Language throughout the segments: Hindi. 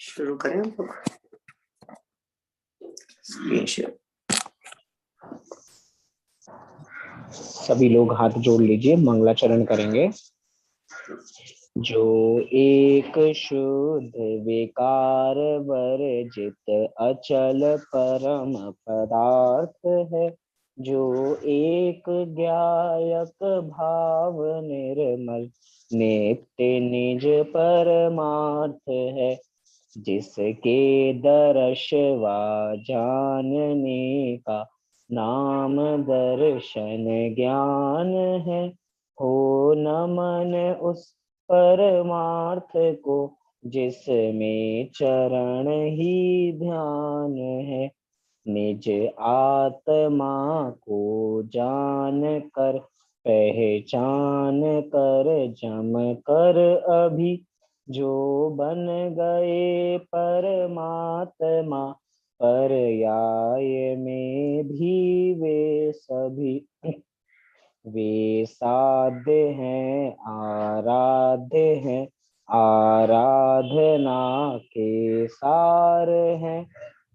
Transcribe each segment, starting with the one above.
शुरू करें हम लोग। Screen share. सभी लोग हाथ जोड़ लीजिए, मंगलाचरण करेंगे। जो एक शुद्ध विकार वर्जित अचल परम पदार्थ है, जो एक ज्ञायक भाव निर्मल नित्य निज परमार्थ है, जिसके दर्श वा जानने का नाम दर्शन ज्ञान है। हो नमन उस परमार्थ को जिसमें चरण ही ध्यान है। निज आत्मा को जान कर पहचान कर जम कर अभी जो बन गए परमात्मा, पर्याय में भी वे सभी वे साध्य हैं आराध्य हैं, आराधना के सार हैं।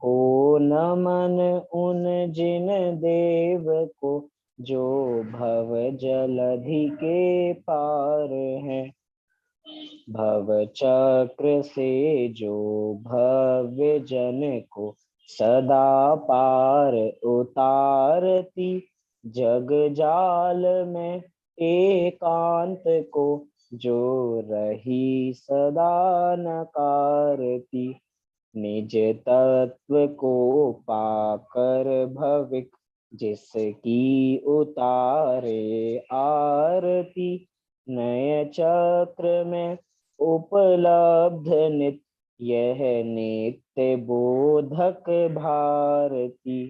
हो नमन उन जिन देव को जो भव जलधि के पार हैं, भव चक्र से जो भव्य जन को सदा पार उतारती, जग जाल में एकांत को जो रही सदा नकारती। निज तत्व को पाकर भविक जिसकी उतारे आरती, नय चक्र में उपलब्ध नित्य यह नित्य बोधक भारती।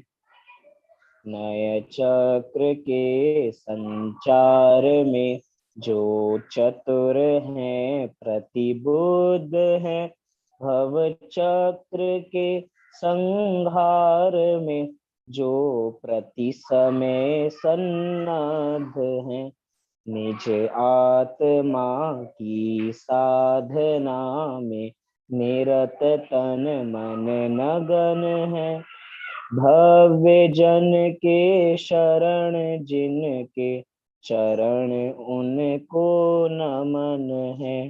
नय चक्र के संचार में जो चतुर हैं प्रतिबुद्ध हैं, भव चक्र के संहार में जो प्रति समय सन्नाध हैं। निज आत्मा की साधना में निरत तन मन नगन है, भव्य जन के शरण जिनके चरण उनको नमन है।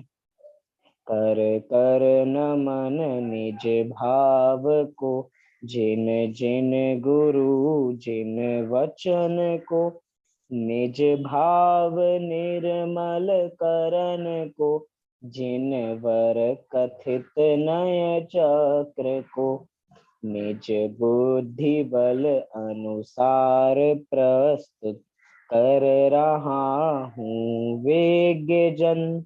कर कर नमन निज भाव को जिन जिन गुरु जिन वचन को, निज भाव निर्मल करन को जिन वर कथित नय चक्र को, निज बुद्धि बल अनुसार प्रस्तुत कर रहा हूँ वेग्य जन।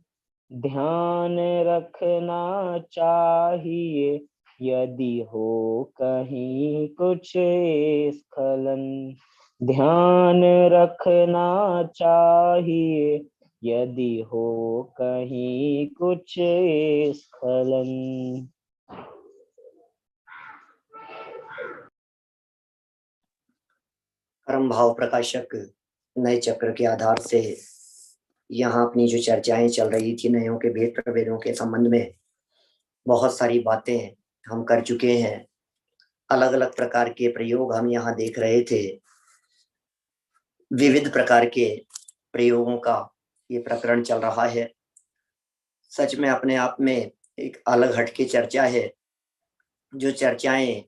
ध्यान रखना चाहिए यदि हो कहीं कुछ स्खलन, ध्यान रखना चाहिए यदि हो कहीं कुछ स्खलन। परम भाव प्रकाशक नए चक्र के आधार से यहाँ अपनी जो चर्चाएं चल रही थी नयों के भेद प्रभेदों के संबंध में, बहुत सारी बातें हम कर चुके हैं। अलग अलग प्रकार के प्रयोग हम यहाँ देख रहे थे। विविध प्रकार के प्रयोगों का ये प्रकरण चल रहा है। सच में अपने आप में एक अलग हटके चर्चा है। जो चर्चाएं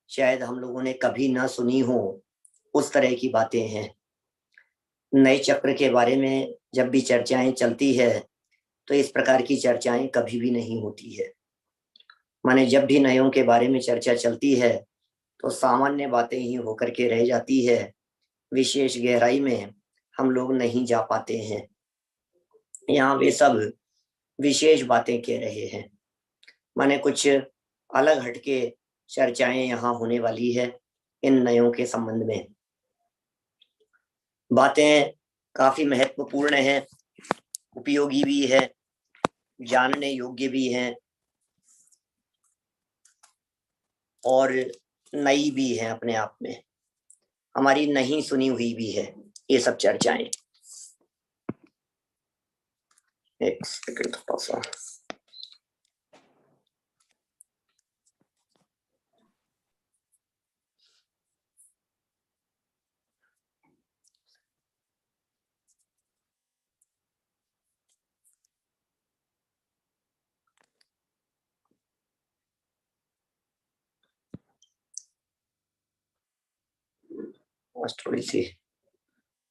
शायद हम लोगों ने कभी ना सुनी हो, उस तरह की बातें हैं। नए चक्र के बारे में जब भी चर्चाएं चलती है तो इस प्रकार की चर्चाएं कभी भी नहीं होती है। माने जब भी नयों के बारे में चर्चा चलती है तो सामान्य बातें ही होकर के रह जाती है, विशेष गहराई में हम लोग नहीं जा पाते हैं। यहाँ वे सब विशेष बातें कह रहे हैं। माने कुछ अलग हटके चर्चाएं यहाँ होने वाली है इन नयों के संबंध में। बातें काफी महत्वपूर्ण हैं, उपयोगी भी है, जानने योग्य भी हैं और नई भी है। अपने आप में हमारी नहीं सुनी हुई भी है ये सब चर्चाएं। एक सेकंड थोड़ा सा। आज थोड़ी सी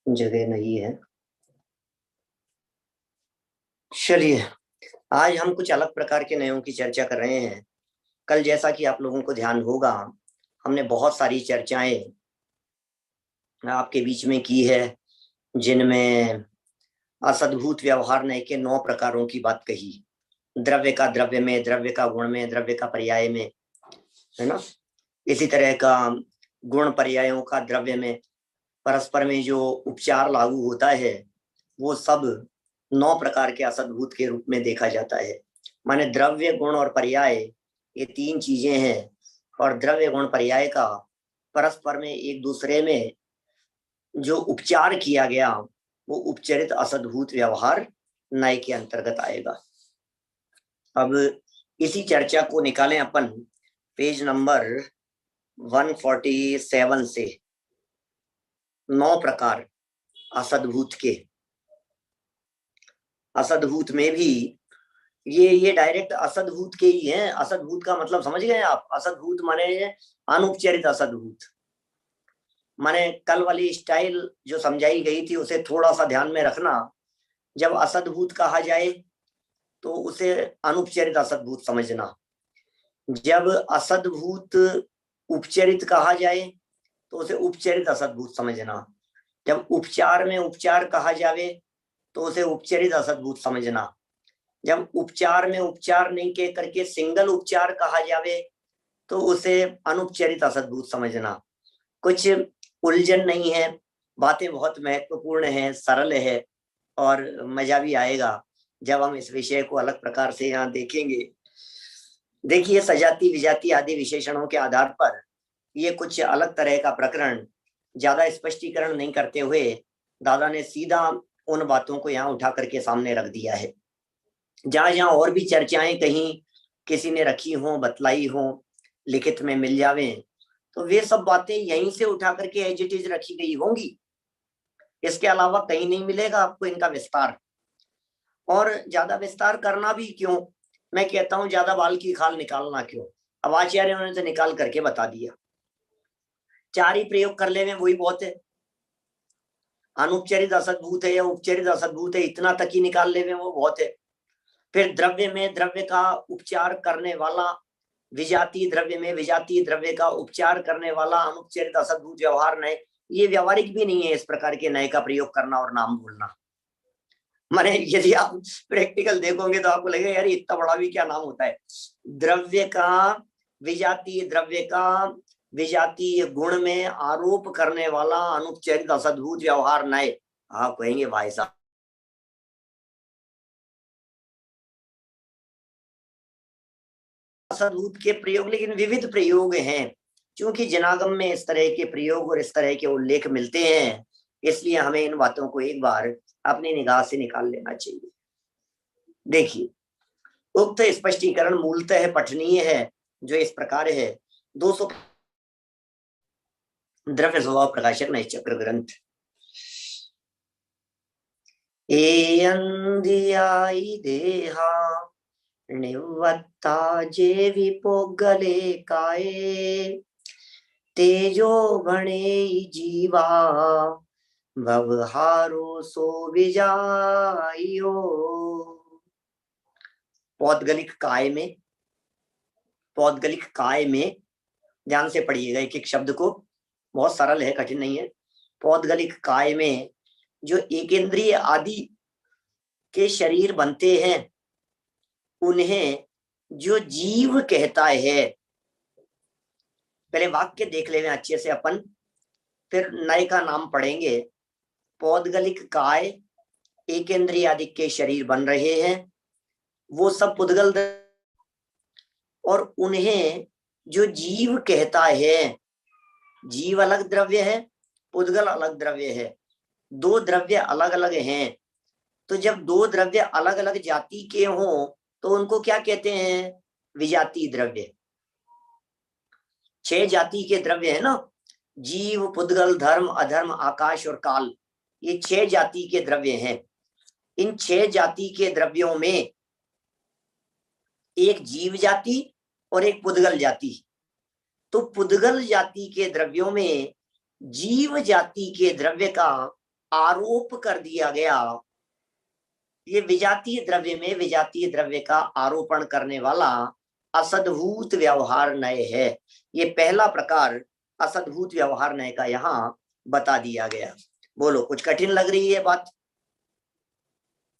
जगह नहीं है। चलिए, आज हम कुछ अलग प्रकार के नयों की चर्चा कर रहे हैं। कल जैसा कि आप लोगों को ध्यान होगा, हमने बहुत सारी चर्चाएं आपके बीच में की है, जिनमें असद्भुत व्यवहार नय के 9 प्रकारों की बात कही। द्रव्य का द्रव्य में, द्रव्य का गुण में, द्रव्य का पर्याय में, है ना। इसी तरह का गुण पर्यायों का द्रव्य में परस्पर में जो उपचार लागू होता है, वो सब 9 प्रकार के असद्भुत के रूप में देखा जाता है। माने द्रव्य, गुण और पर्याय, ये 3 चीजें हैं, और द्रव्य गुण पर्याय का परस्पर में एक दूसरे में जो उपचार किया गया, वो उपचरित असद्भुत व्यवहार नय के अंतर्गत आएगा। अब इसी चर्चा को निकालें अपन पेज नंबर 147 से। 9 प्रकार असद्भुत के। असद्भुत में भी ये डायरेक्ट असद्भुत के ही हैं। असद्भुत का मतलब समझ गए आप? असद्भुत माने अनुपचरित असद्भुत। माने कल वाली स्टाइल जो समझाई गई थी, उसे थोड़ा सा ध्यान में रखना। जब असद्भुत कहा जाए तो उसे अनुपचरित असद्भुत समझना। जब असद्भुत उपचरित कहा जाए तो उसे उपचरित असद्भुत समझना। जब उपचार में उपचार कहा जाए तो उसे उपचरित असद्भुत समझना। जब उपचार में उपचार नहीं कह करके सिंगल उपचार कहा जावे तो उसे अनुपचरित असद्भुत समझना। कुछ उलझन नहीं है, बातें बहुत महत्वपूर्ण है, सरल है, और मजा भी आएगा जब हम इस विषय को अलग प्रकार से यहाँ देखेंगे। देखिए, सजाति विजाति आदि विशेषणों के आधार पर ये कुछ अलग तरह का प्रकरण, ज्यादा स्पष्टीकरण नहीं करते हुए दादा ने सीधा उन बातों को यहाँ उठा करके सामने रख दिया है। जहां जहां और भी चर्चाएं कहीं किसी ने रखी हो, बतलाई हो, लिखित में मिल जावे, तो वे सब बातें यहीं से उठा करके एज इट इज रखी गई होंगी। इसके अलावा कहीं नहीं मिलेगा आपको इनका विस्तार। और ज्यादा विस्तार करना भी क्यों, मैं कहता हूं ज्यादा बाल की खाल निकालना क्यों। अब आचार्यों ने तो निकाल करके बता दिया। 4 ही प्रयोग कर ले में वही बहुत है। अनुपचरित असद्भुत है या उपचरित असद्भुत है, इतना तक ही निकाल ले में वो बहुत है। फिर द्रव्य में द्रव्य का उपचार करने वाला, विजातीय द्रव्य में विजातीय द्रव्य का उपचार करने वाला अनुपचरित असद्भुत व्यवहार नय। ये व्यवहारिक भी नहीं है इस प्रकार के नय का प्रयोग करना और नाम बोलना। माने यदि आप प्रैक्टिकल देखोगे तो आपको लगेगा यार इतना बड़ा भी क्या नाम होता है। द्रव्य का विजातीय गुण में आरोप करने वाला अनुपचरित असद्भुत व्यवहार नय। आप कहेंगे भाई साहब असद्भुत के प्रयोग, लेकिन विविध प्रयोग हैं। क्योंकि जनागम में इस तरह के प्रयोग और इस तरह के उल्लेख मिलते हैं, इसलिए हमें इन बातों को एक बार अपनी निगाह से निकाल लेना चाहिए। देखिए, उक्त स्पष्टीकरण मूलतः पठनीय है, जो इस प्रकार है। 200 द्रव्य स्वभाव प्रकाशक नैश्चक्र ग्रंथ। एयंदियाई देहा निवत्ता जे विपोगले काये तेजो गणे जीवा भवहारो सो विजाइयो। पौद्गलिक काय में ध्यान से पढ़िएगा एक एक शब्द को, बहुत सरल है, कठिन नहीं है। पौद्गलिक काय में जो एकेंद्रिय आदि के शरीर बनते हैं, उन्हें जो जीव कहता है। पहले वाक्य देख लेंगे अच्छे से अपन, फिर नए का नाम पढ़ेंगे। पौद्गलिक काय एकेंद्रिय आदि के शरीर बन रहे हैं, वो सब पुद्गल, और उन्हें जो जीव कहता है। जीव अलग द्रव्य है, पुद्गल अलग द्रव्य है, 2 द्रव्य अलग अलग हैं। तो जब 2 द्रव्य अलग अलग जाति के हों तो उनको क्या कहते हैं? विजातीय द्रव्य। 6 जाति के द्रव्य है ना, जीव, पुद्गल, धर्म, अधर्म, आकाश और काल, ये 6 जाति के द्रव्य हैं। इन 6 जाति के द्रव्यों में एक जीव जाति और एक पुद्गल जाति। तो पुद्गल जाति के द्रव्यों में जीव जाति के द्रव्य का आरोप कर दिया गया। ये विजातीय द्रव्य में विजातीय द्रव्य का आरोपण करने वाला असद्भूत व्यवहार नय है। ये पहला प्रकार असद्भूत व्यवहार नय का यहाँ बता दिया गया। बोलो, कुछ कठिन लग रही है बात?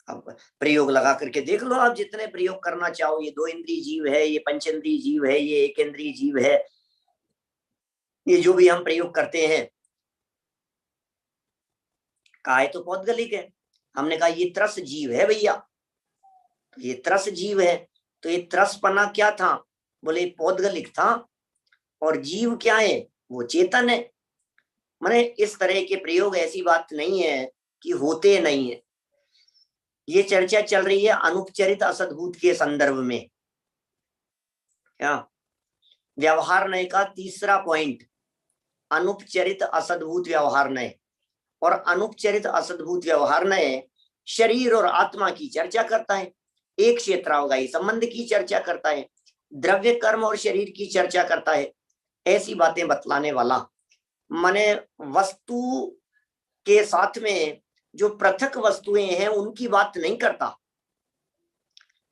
अब प्रयोग लगा करके देख लो, आप जितने प्रयोग करना चाहो। ये 2 इंद्रिय जीव है, ये पंचेंद्रिय जीव है, ये 1 इंद्रिय जीव है, ये जो भी हम प्रयोग करते हैं। काय तो पौद्गलिक है। हमने कहा ये त्रस जीव है भैया, तो ये त्रस जीव है, तो ये त्रसपना क्या था? बोले पौद्गलिक था। और जीव क्या है? वो चेतन है। माने इस तरह के प्रयोग ऐसी बात नहीं है कि होते नहीं है। ये चर्चा चल रही है अनुपचरित असद्भूत के संदर्भ में। क्या व्यवहार नय का तीसरा पॉइंट, अनुपचरित असद्भूत व्यवहार नय। और अनुपचरित असद्भूत व्यवहार नय शरीर और आत्मा की चर्चा करता है, एक क्षेत्रावगाही संबंध की चर्चा करता है, द्रव्य कर्म और शरीर की चर्चा करता है। ऐसी बातें बतलाने वाला, माने वस्तु के साथ में जो पृथक वस्तुएं हैं उनकी बात नहीं करता।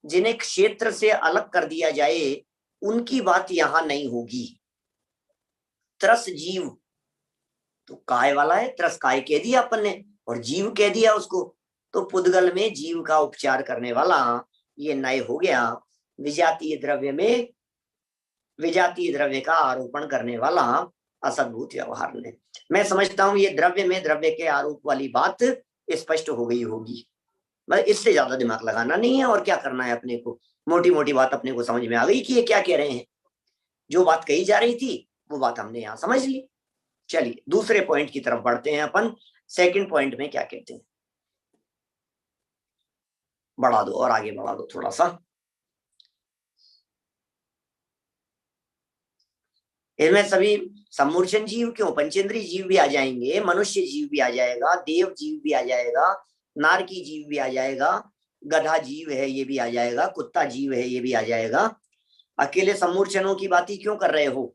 जिन्हें क्षेत्र से अलग कर दिया जाए उनकी बात यहां नहीं होगी। त्रस जीव तो काय वाला है, त्रस काय कह दिया अपन ने और जीव कह दिया उसको, तो पुद्गल में जीव का उपचार करने वाला ये नय हो गया। विजातीय द्रव्य में विजातीय द्रव्य का आरोपण करने वाला असद्भूत व्यवहार ने। मैं समझता हूं ये द्रव्य में द्रव्य के आरोप वाली बात स्पष्ट हो गई होगी। मतलब इससे ज्यादा दिमाग लगाना नहीं है, और क्या करना है अपने को। मोटी मोटी बात अपने को समझ में आ गई कि ये क्या कह रहे हैं। जो बात कही जा रही थी वो बात हमने यहाँ समझ ली। चलिए दूसरे पॉइंट की तरफ बढ़ते हैं अपन। सेकंड पॉइंट में क्या कहते हैं, बढ़ा दो और आगे बढ़ा दो थोड़ा सा। इनमें सभी सम्मूर्छन जीव क्यों, पंचेंद्रीय जीव भी आ जाएंगे, मनुष्य जीव भी आ जाएगा, देव जीव भी आ जाएगा, नारकी जीव भी आ जाएगा, गधा जीव है ये भी आ जाएगा, कुत्ता जीव है ये भी आ जाएगा। अकेले सम्मूर्छनों की बात ही क्यों कर रहे हो?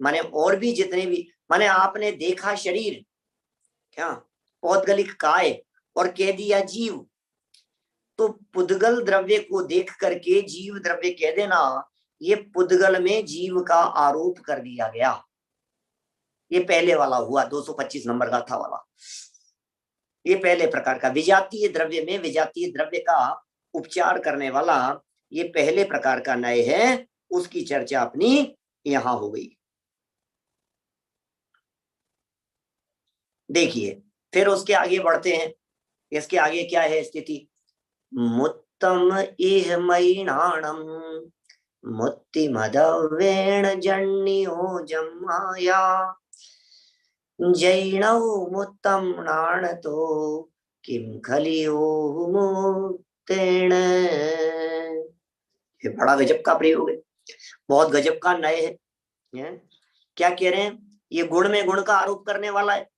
माने और भी जितने भी, माने आपने देखा शरीर क्या पौद्गलिक काय और कह दिया जीव, तो पुद्गल द्रव्य को देख करके जीव द्रव्य कह देना, ये पुद्गल में जीव का आरोप कर दिया गया। ये पहले वाला हुआ, 225 नंबर का था वाला। ये पहले प्रकार का विजातीय द्रव्य में विजातीय द्रव्य का उपचार करने वाला ये पहले प्रकार का नय है, उसकी चर्चा अपनी यहां हो गई। देखिए फिर उसके आगे बढ़ते हैं। इसके आगे क्या है स्थिति, मुत्तम इह मयिनाणम मुत्तिमदवेण जन्यो जमाया जैनौ मुत्तम नाणतो किम खलियो मुक्तेण। ये बड़ा गजब का प्रयोग है, बहुत गजब का नय है। क्या कह रहे हैं, ये गुण में गुण का आरोप करने वाला है।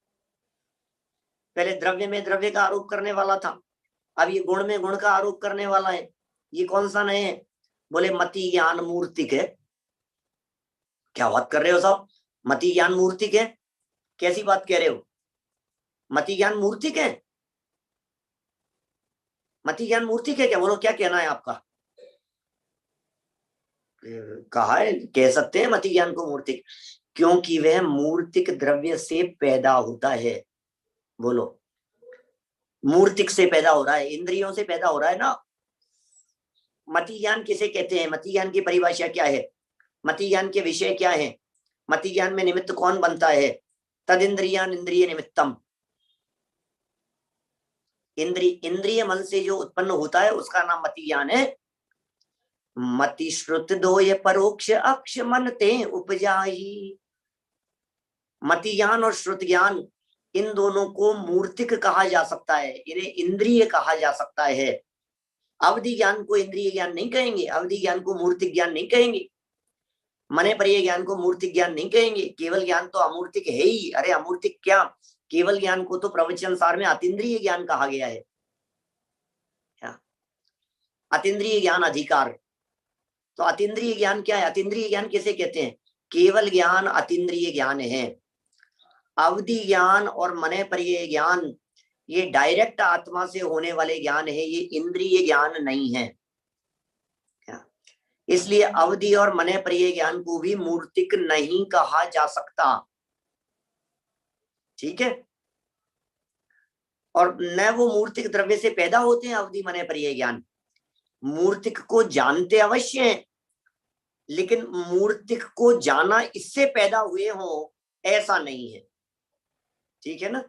पहले द्रव्य में द्रव्य का आरोप करने वाला था, अब ये गुण में गुण का आरोप करने वाला है। ये कौन सा नय है? बोले मति ज्ञान मूर्तिक है। क्या बात कर रहे हो साहब, मति ज्ञान मूर्तिक है? कैसी बात कह रहे हो? मति ज्ञान मूर्तिक है? मति ज्ञान मूर्तिक है क्या? बोलो क्या कहना है आपका? कहा है, कह सकते हैं मति ज्ञान को मूर्तिक, क्योंकि वह मूर्तिक द्रव्य से पैदा होता है। बोलो, मूर्तिक से पैदा हो रहा है, इंद्रियों से पैदा हो रहा है ना। मति ज्ञान किसे कहते हैं? मति ज्ञान की परिभाषा क्या है? मति ज्ञान के विषय क्या है? मति ज्ञान में निमित्त कौन बनता है? तद इंद्रियान इंद्रिय निमित्तम। इंद्रिय मन से जो उत्पन्न होता है उसका नाम मति ज्ञान है। मति श्रुत दोय परोक्ष अक्ष मन ते उपजाई। मति ज्ञान और श्रुत ज्ञान, इन दोनों को मूर्तिक कहा जा सकता है, इन्हें इंद्रिय कहा जा सकता है। अवधि ज्ञान को इंद्रिय ज्ञान नहीं कहेंगे, अवधि ज्ञान को मूर्तिक ज्ञान नहीं कहेंगे, मने परिय ज्ञान को मूर्तिक ज्ञान नहीं कहेंगे। केवल ज्ञान तो अमूर्तिक है ही। अरे अमूर्तिक क्या, केवल ज्ञान को तो प्रवचन सार में अतीन्द्रिय ज्ञान कहा गया है। अतीन्द्रिय ज्ञान अधिकार, तो अतीन्द्रिय ज्ञान क्या है? अतीन्द्रिय ज्ञान किसे कहते हैं? केवल ज्ञान अतीन्द्रिय ज्ञान है। अवधि ज्ञान और मन पर्यय ज्ञान ये डायरेक्ट आत्मा से होने वाले ज्ञान है, ये इंद्रिय ज्ञान नहीं है। इसलिए अवधि और मन पर्यय ज्ञान को भी मूर्तिक नहीं कहा जा सकता। ठीक है, और न वो मूर्तिक द्रव्य से पैदा होते हैं अवधि मन पर्यय ज्ञान। मूर्तिक को जानते अवश्य हैं, लेकिन मूर्तिक को जाना इससे पैदा हुए हो ऐसा नहीं है। ठीक है ना।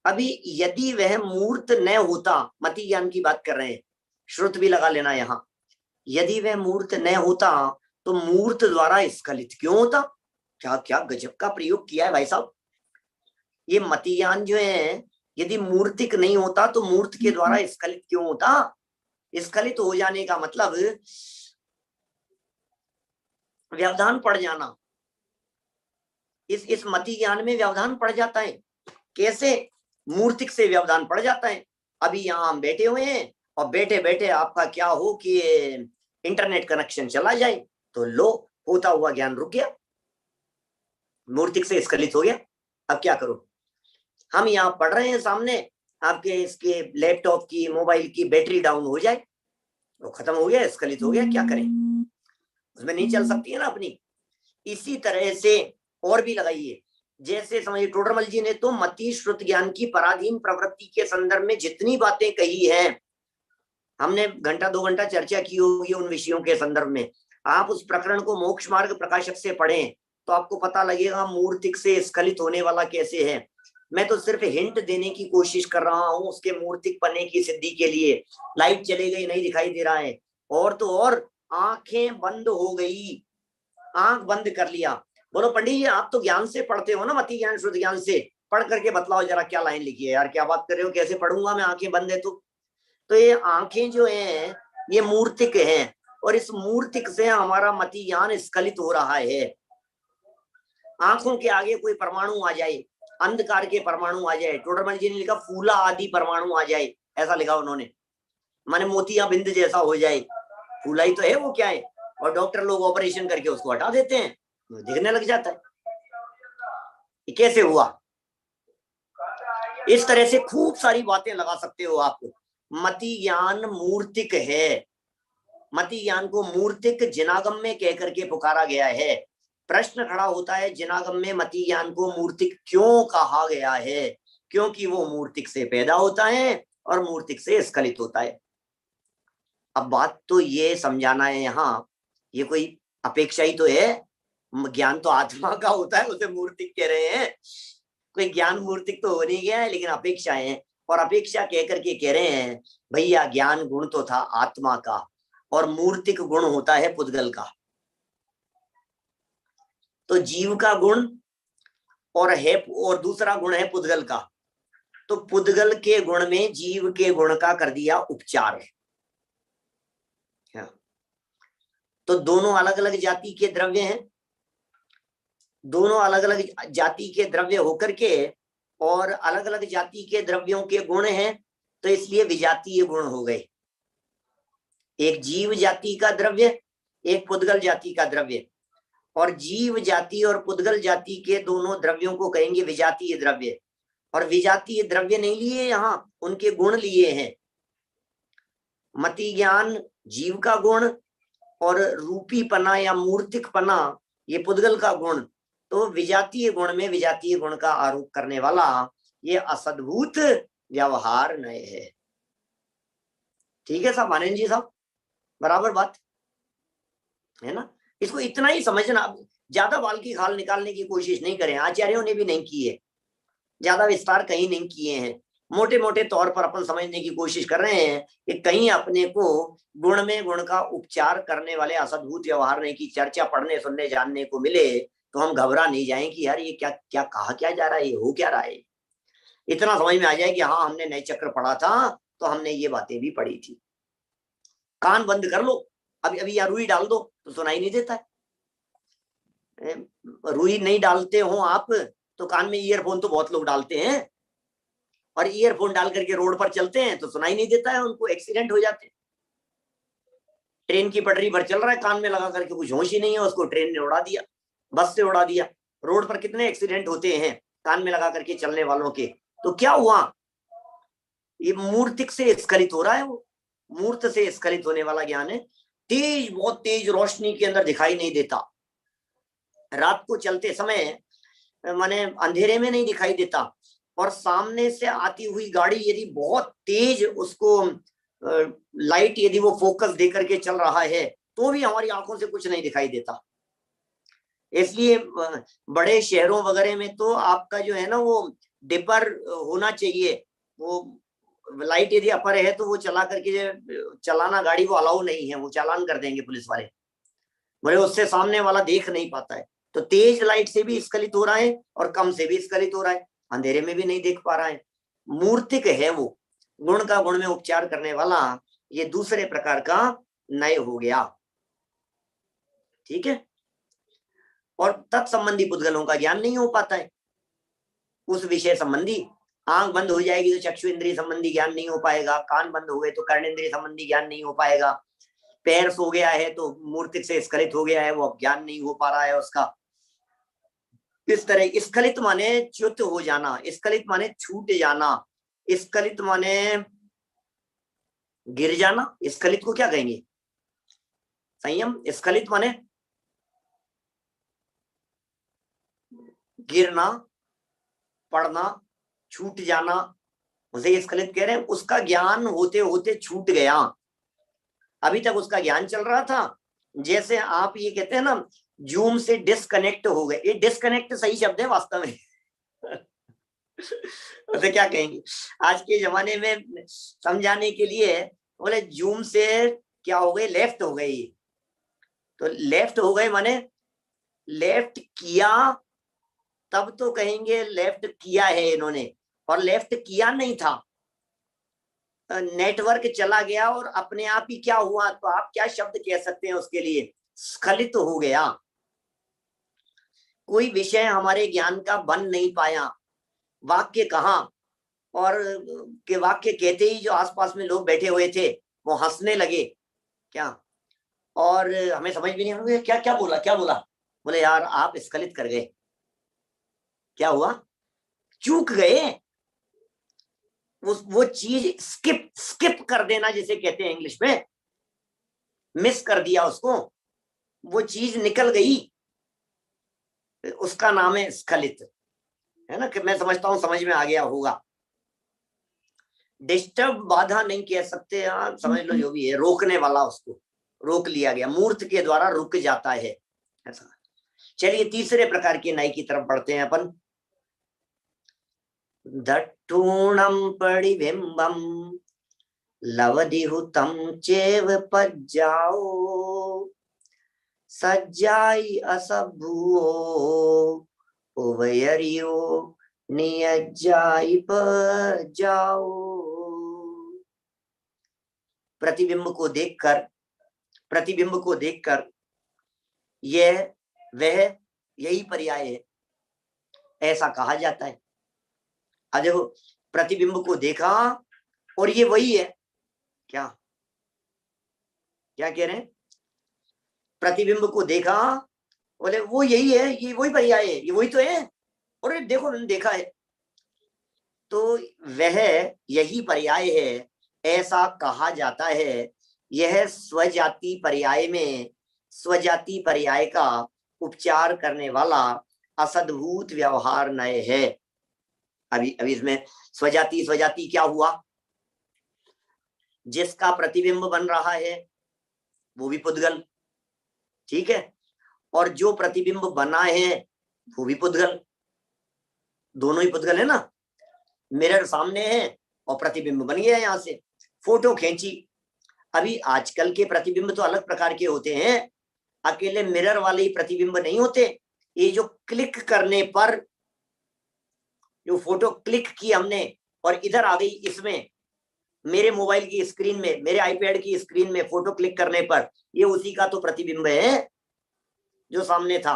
अभी यदि वह मूर्त न होता, मति ज्ञान की बात कर रहे हैं, श्रुत भी लगा लेना यहां, यदि वह मूर्त न होता तो मूर्त द्वारा स्खलित क्यों होता। क्या क्या गजब का प्रयोग किया है भाई साहब। ये मति ज्ञान जो है, यदि मूर्तिक नहीं होता तो मूर्त के द्वारा स्खलित क्यों होता। स्खलित हो जाने का मतलब व्यवधान पड़ जाना। इस मति ज्ञान में व्यवधान पड़ जाता है। कैसे। मूर्तिक से व्यवधान पड़ जाता है। अभी यहाँ हम बैठे हुए हैं और बैठे बैठे आपका क्या हो कि इंटरनेट कनेक्शन चला जाए, तो लो होता हुआ ज्ञान रुक गया, मूर्तिक से स्खलित हो गया। अब क्या करो। हम यहाँ पढ़ रहे हैं, सामने आपके इसके लैपटॉप की मोबाइल की बैटरी डाउन हो जाए, वो खत्म हो गया, स्खलित हो गया, क्या करें, उसमें नहीं चल सकती है ना अपनी। इसी तरह से और भी लगाइए, जैसे समझिए टोडरमल जी ने तो मति श्रुत ज्ञान की पराधीन प्रवृत्ति के संदर्भ में जितनी बातें कही हैं, हमने घंटा 2 घंटा चर्चा की होगी उन विषयों के संदर्भ में। आप उस प्रकरण को मोक्ष मार्ग प्रकाशक से पढ़ें तो आपको पता लगेगा मूर्तिक से स्खलित होने वाला कैसे है। मैं तो सिर्फ हिंट देने की कोशिश कर रहा हूं उसके मूर्तिक पन्ने की सिद्धि के लिए। लाइट चले गई, नहीं दिखाई दे रहा है, और तो और आंखें बंद हो गई, आंख बंद कर लिया। बोलो पंडित जी आप तो ज्ञान से पढ़ते हो ना, मति ज्ञान शुद्ध ज्ञान से, पढ़ करके बतलाओ जरा क्या लाइन लिखी है यार, क्या बात कर रहे हो, कैसे पढ़ूंगा मैं, आंखें बंद है तो ये आंखें जो हैं ये मूर्तिक हैं, और इस मूर्तिक से हमारा मति ज्ञान स्खलित हो रहा है। आंखों के आगे कोई परमाणु आ जाए, अंधकार के परमाणु आ जाए, टोडरमल जी ने लिखा फूला आदि परमाणु आ जाए, ऐसा लिखा उन्होंने, माने मोतिया बिंद जैसा हो जाए, फूला ही तो है वो, क्या है, और डॉक्टर लोग ऑपरेशन करके उसको हटा देते हैं, दिखने लग जाता है। ये कैसे हुआ। इस तरह से खूब सारी बातें लगा सकते हो आप। मति ज्ञान मूर्तिक है, मति ज्ञान को मूर्तिक जिनागम में कह करके पुकारा गया है। प्रश्न खड़ा होता है जिनागम में मति ज्ञान को मूर्तिक क्यों कहा गया है, क्योंकि वो मूर्तिक से पैदा होता है और मूर्तिक से स्खलित होता है। अब बात तो ये समझाना है यहाँ, ये कोई अपेक्षा ही तो है, ज्ञान तो आत्मा का होता है, उसे मूर्तिक कह रहे हैं, कोई ज्ञान मूर्तिक तो हो नहीं गया है, लेकिन अपेक्षा है, और अपेक्षा कह करके कह रहे हैं भैया ज्ञान गुण तो था आत्मा का, और मूर्तिक गुण होता है पुद्गल का। तो जीव का गुण और है, और दूसरा गुण है पुद्गल का, तो पुद्गल के गुण में जीव के गुण का कर दिया उपचार है। तो दोनों अलग अलग जाति के द्रव्य हैं, दोनों अलग अलग जाति के द्रव्य होकर के और अलग अलग जाति के द्रव्यों के गुण हैं, तो इसलिए विजातीय गुण हो गए। एक जीव जाति का द्रव्य, एक पुद्गल जाति का द्रव्य, और जीव जाति और पुद्गल जाति के दोनों द्रव्यों को कहेंगे विजातीय द्रव्य। और विजातीय द्रव्य नहीं लिए यहाँ, उनके गुण लिए हैं। मति ज्ञान जीव का गुण और रूपी पना या मूर्तिक पना ये पुद्गल का गुण, तो विजातीय गुण में विजातीय गुण का आरोप करने वाला ये असद्भुत व्यवहार नए है। ठीक है साहब, आनंद जी साहब, बराबर बात है ना। इसको इतना ही समझना, ज्यादा बाल की खाल निकालने की कोशिश नहीं करें, आचार्यों ने भी नहीं की है, ज्यादा विस्तार कहीं नहीं किए हैं, मोटे मोटे तौर पर अपन समझने की कोशिश कर रहे हैं कि कहीं अपने को गुण में गुण का उपचार करने वाले असद्भुत व्यवहार ने की चर्चा पढ़ने सुनने जानने को मिले, तो हम घबरा नहीं जाएं कि यार ये क्या क्या कहा क्या जा रहा है, ये हो क्या रहा है। इतना समझ में आ जाए कि हाँ हमने नए चक्र पढ़ा था तो हमने ये बातें भी पढ़ी थी। कान बंद कर लो, अभी अभी यहाँ रुई डाल दो तो सुनाई नहीं देता है। रुई नहीं डालते हो आप तो कान में ईयरफोन तो बहुत लोग डालते हैं, और ईयरफोन डाल करके रोड पर चलते हैं तो सुनाई नहीं देता है, उनको एक्सीडेंट हो जाते हैं। ट्रेन की पटरी पर चल रहा है, कान में लगा करके कुछ होश ही नहीं है, उसको ट्रेन ने उड़ा दिया, बस से उड़ा दिया। रोड पर कितने एक्सीडेंट होते हैं, कान में लगा करके चलने वालों के। तो क्या हुआ, ये मूर्तिक से स्खलित हो रहा है, वो मूर्त से स्खलित होने वाला ज्ञान है। तेज, बहुत तेज रोशनी के अंदर दिखाई नहीं देता, रात को चलते समय माने अंधेरे में नहीं दिखाई देता, और सामने से आती हुई गाड़ी यदि बहुत तेज उसको लाइट यदि वो फोकस दे करके चल रहा है तो भी हमारी आंखों से कुछ नहीं दिखाई देता। इसलिए बड़े शहरों वगैरह में तो आपका जो है ना वो डिपर होना चाहिए, वो लाइट यदि अपर है तो वो चला करके चलाना गाड़ी वो अलाउ नहीं है, वो चालान कर देंगे पुलिस वाले, बोले उससे सामने वाला देख नहीं पाता है। तो तेज लाइट से भी स्खलित हो रहा है और कम से भी स्खलित हो रहा है, अंधेरे में भी नहीं देख पा रहा है। मूर्तिक है वो, गुण का गुण में उपचार करने वाला, ये दूसरे प्रकार का नय हो गया। ठीक है, और तत्संबंधी पुद्गलों का ज्ञान नहीं हो पाता है उस विषय संबंधी। आंख बंद हो जाएगी तो चक्षु इंद्रिय संबंधी ज्ञान नहीं हो पाएगा, कान बंद हो गए तो कर्ण इंद्रिय संबंधी ज्ञान नहीं हो पाएगा, पैर सो गया है तो मूर्तिक से स्खलित हो गया है, वो अब ज्ञान नहीं हो पा रहा है उसका। इस तरह स्खलित माने च्युत हो जाना, स्खलित माने छूट जाना, स्खलित माने गिर जाना। स्खलित को क्या कहेंगे, संयम। स्खलित माने गिरना, पड़ना, छूट जाना, उसे स्खलित कह रहे हैं। उसका ज्ञान होते होते छूट गया, अभी तक उसका ज्ञान चल रहा था। जैसे आप ये कहते हैं ना जूम से डिस्कनेक्ट हो गए, ये डिस्कनेक्ट सही शब्द है वास्तव में। तो क्या कहेंगे आज के जमाने में समझाने के लिए, बोले जूम से क्या हो गए, लेफ्ट हो गए। तो लेफ्ट हो गए माने लेफ्ट किया, तब तो कहेंगे लेफ्ट किया है इन्होंने, और लेफ्ट किया नहीं था, नेटवर्क चला गया और अपने आप ही क्या हुआ, तो आप क्या शब्द कह सकते हैं उसके लिए, स्खलित हो गया। कोई विषय हमारे ज्ञान का बन नहीं पाया, वाक्य कहा, और के वाक्य कहते ही जो आसपास में लोग बैठे हुए थे वो हंसने लगे क्या, और हमें समझ भी नहीं आ रहा क्या क्या बोला, क्या बोला। बोले यार आप स्खलित कर गए, क्या हुआ, चूक गए। वो चीज स्किप स्किप कर देना जिसे कहते हैं इंग्लिश में, मिस कर दिया उसको, वो चीज निकल गई, उसका नाम है स्खलित, है ना। कि मैं समझता हूं समझ में आ गया होगा। डिस्टर्ब, बाधा नहीं कह सकते, आप समझ लो, जो भी है रोकने वाला, उसको रोक लिया गया, मूर्त के द्वारा रुक जाता है ऐसा। चलिए तीसरे प्रकार के नय की तरफ बढ़ते हैं अपन। दट्टूणं परिबिंबं लवदिहुतं चेव पज्जाओ, सज्जाई असभुओ उभयरियो नियज्जाई पज्जाओ। प्रतिबिंब को देखकर, प्रतिबिंब को देखकर यह वह यही पर्याय है ऐसा कहा जाता है। अब देखो, प्रतिबिंब को देखा और ये वही है, क्या क्या कह रहे हैं, प्रतिबिंब को देखा, बोले वो यही है, ये वही पर्याय है, ये वही तो है, और देखो मैंने देखा है, तो वह यही पर्याय है ऐसा कहा जाता है। यह स्वजाति पर्याय में, स्वजाति पर्याय का उपचार करने वाला असद्भूत व्यवहार नय है। अभी अभी इसमें स्वजाति, स्वजाति क्या हुआ, जिसका प्रतिबिंब बन रहा है वो भी पुद्गल, ठीक है, और जो प्रतिबिंब बना है वो भी पुद्गल, दोनों ही पुद्गल है ना। मिरर सामने है और प्रतिबिंब बन गया, यहां से फोटो खींची। अभी आजकल के प्रतिबिंब तो अलग प्रकार के होते हैं, अकेले मिरर वाले ही प्रतिबिंब नहीं होते, ये जो क्लिक करने पर जो फोटो क्लिक की हमने और इधर आ गई, इसमें मेरे मोबाइल की स्क्रीन में, मेरे आईपैड की स्क्रीन में फोटो क्लिक करने पर ये उसी का तो प्रतिबिंब है जो सामने था।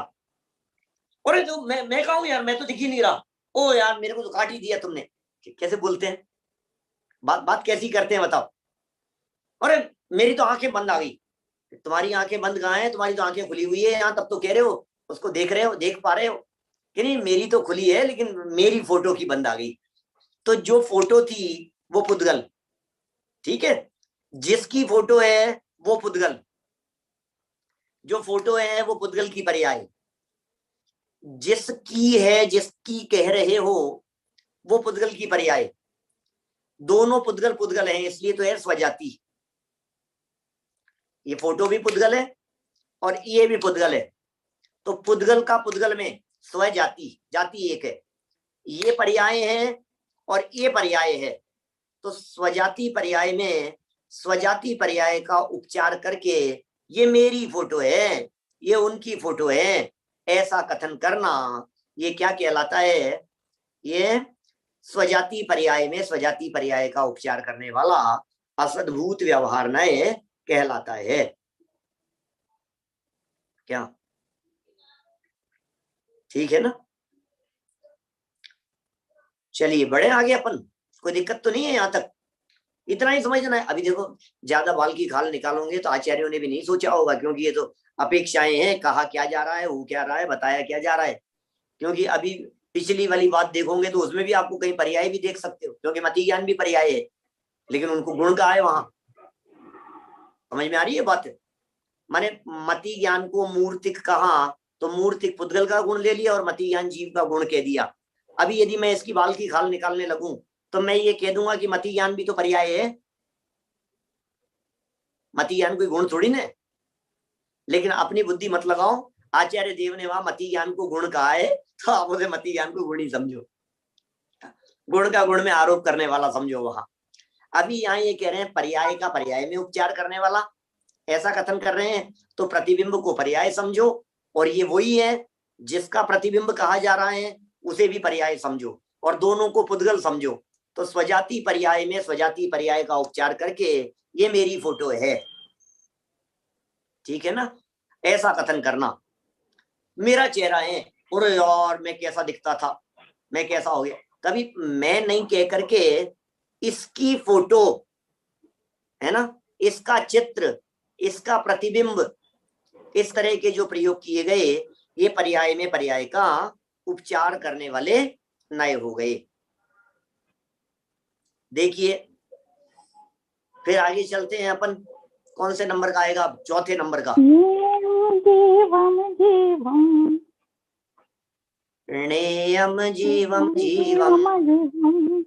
और जो मैं कहूं यार मैं तो दिख ही नहीं रहा, ओ यार मेरे को तो काट ही दिया तुमने, कैसे बोलते हैं, बात बात कैसी करते हैं बताओ। अरे मेरी तो आंखें बंद आ गई, तुम्हारी आंखें बंद कहाँ है, तुम्हारी तो आंखें खुली हुई है यहाँ, तब तो कह रहे हो उसको देख रहे हो, देख पा रहे हो। कि नहीं मेरी तो खुली है लेकिन मेरी फोटो की बंद आ गई। तो जो फोटो थी वो पुद्गल, ठीक है, जिसकी फोटो है वो पुद्गल, जो फोटो है वो पुद्गल की पर्याय, जिसकी है जिसकी कह रहे हो वो पुद्गल की पर्याय। दोनों पुद्गल पुद्गल हैं, इसलिए तो है स्वजाति। ये फोटो भी पुद्गल है और ये भी पुद्गल है। तो पुद्गल का पुद्गल में स्वजाति, जाति एक है, ये पर्याय है और ये पर्याय है। तो स्वजाति पर्याय में स्वजाति पर्याय का उपचार करके ये मेरी फोटो है, ये उनकी फोटो है, ऐसा कथन करना, ये क्या कहलाता है? ये स्वजाति पर्याय में स्वजाति पर्याय का उपचार करने वाला असद्भूत व्यवहार नय कहलाता है। क्या ठीक है ना? चलिए बढ़े आगे अपन, कोई दिक्कत तो नहीं है यहां तक? इतना ही समझना है। अभी देखो ज्यादा बाल की खाल निकालोगे तो आचार्यों ने भी नहीं सोचा होगा, क्योंकि ये तो अपेक्षाएं हैं, कहा क्या जा रहा है, हो क्या रहा है, बताया क्या जा रहा है। क्योंकि अभी पिछली वाली बात देखोगे तो उसमें भी आपको कहीं पर्याय भी देख सकते हो, क्योंकि मति ज्ञान भी पर्याय है, लेकिन उनको गुण कहा है वहां। समझ में आ रही है बात? माने मति ज्ञान को मूर्तिक कहा तो मूर्तिक पुद्गल का गुण ले लिया और मति ज्ञान जीव का गुण कह दिया। अभी यदि मैं इसकी बाल की खाल निकालने लगूं तो मैं ये कह दूंगा कि मति ज्ञान भी तो पर्याय है, मति ज्ञान कोई गुण थोड़ी ना। लेकिन अपनी बुद्धि मत लगाओ, आचार्य देव ने वहां मति ज्ञान को गुण कहा है तो आप उसे मति ज्ञान को गुण ही समझो, गुण का गुण में आरोप करने वाला समझो वहां। अभी यहाँ ये कह रहे हैं पर्याय का पर्याय में उपचार करने वाला, ऐसा कथन कर रहे हैं। तो प्रतिबिंब को पर्याय समझो, और ये वही है जिसका प्रतिबिंब कहा जा रहा है उसे भी पर्याय समझो, और दोनों को पुद्गल समझो। तो स्वजाति पर्याय में स्वजाति पर्याय का उपचार करके ये मेरी फोटो है, ठीक है ना, ऐसा कथन करना। मेरा चेहरा है, और यार मैं कैसा दिखता था, मैं कैसा हो गया, कभी मैं नहीं कह करके इसकी फोटो है ना, इसका चित्र, इसका प्रतिबिंब, इस तरह के जो प्रयोग किए गए ये पर्याय में पर्याय का उपचार करने वाले नए हो गए। देखिए फिर आगे चलते हैं अपन, कौन से नंबर का आएगा? चौथे नंबर का। जीवम जीवम नेयम जीवम जीवम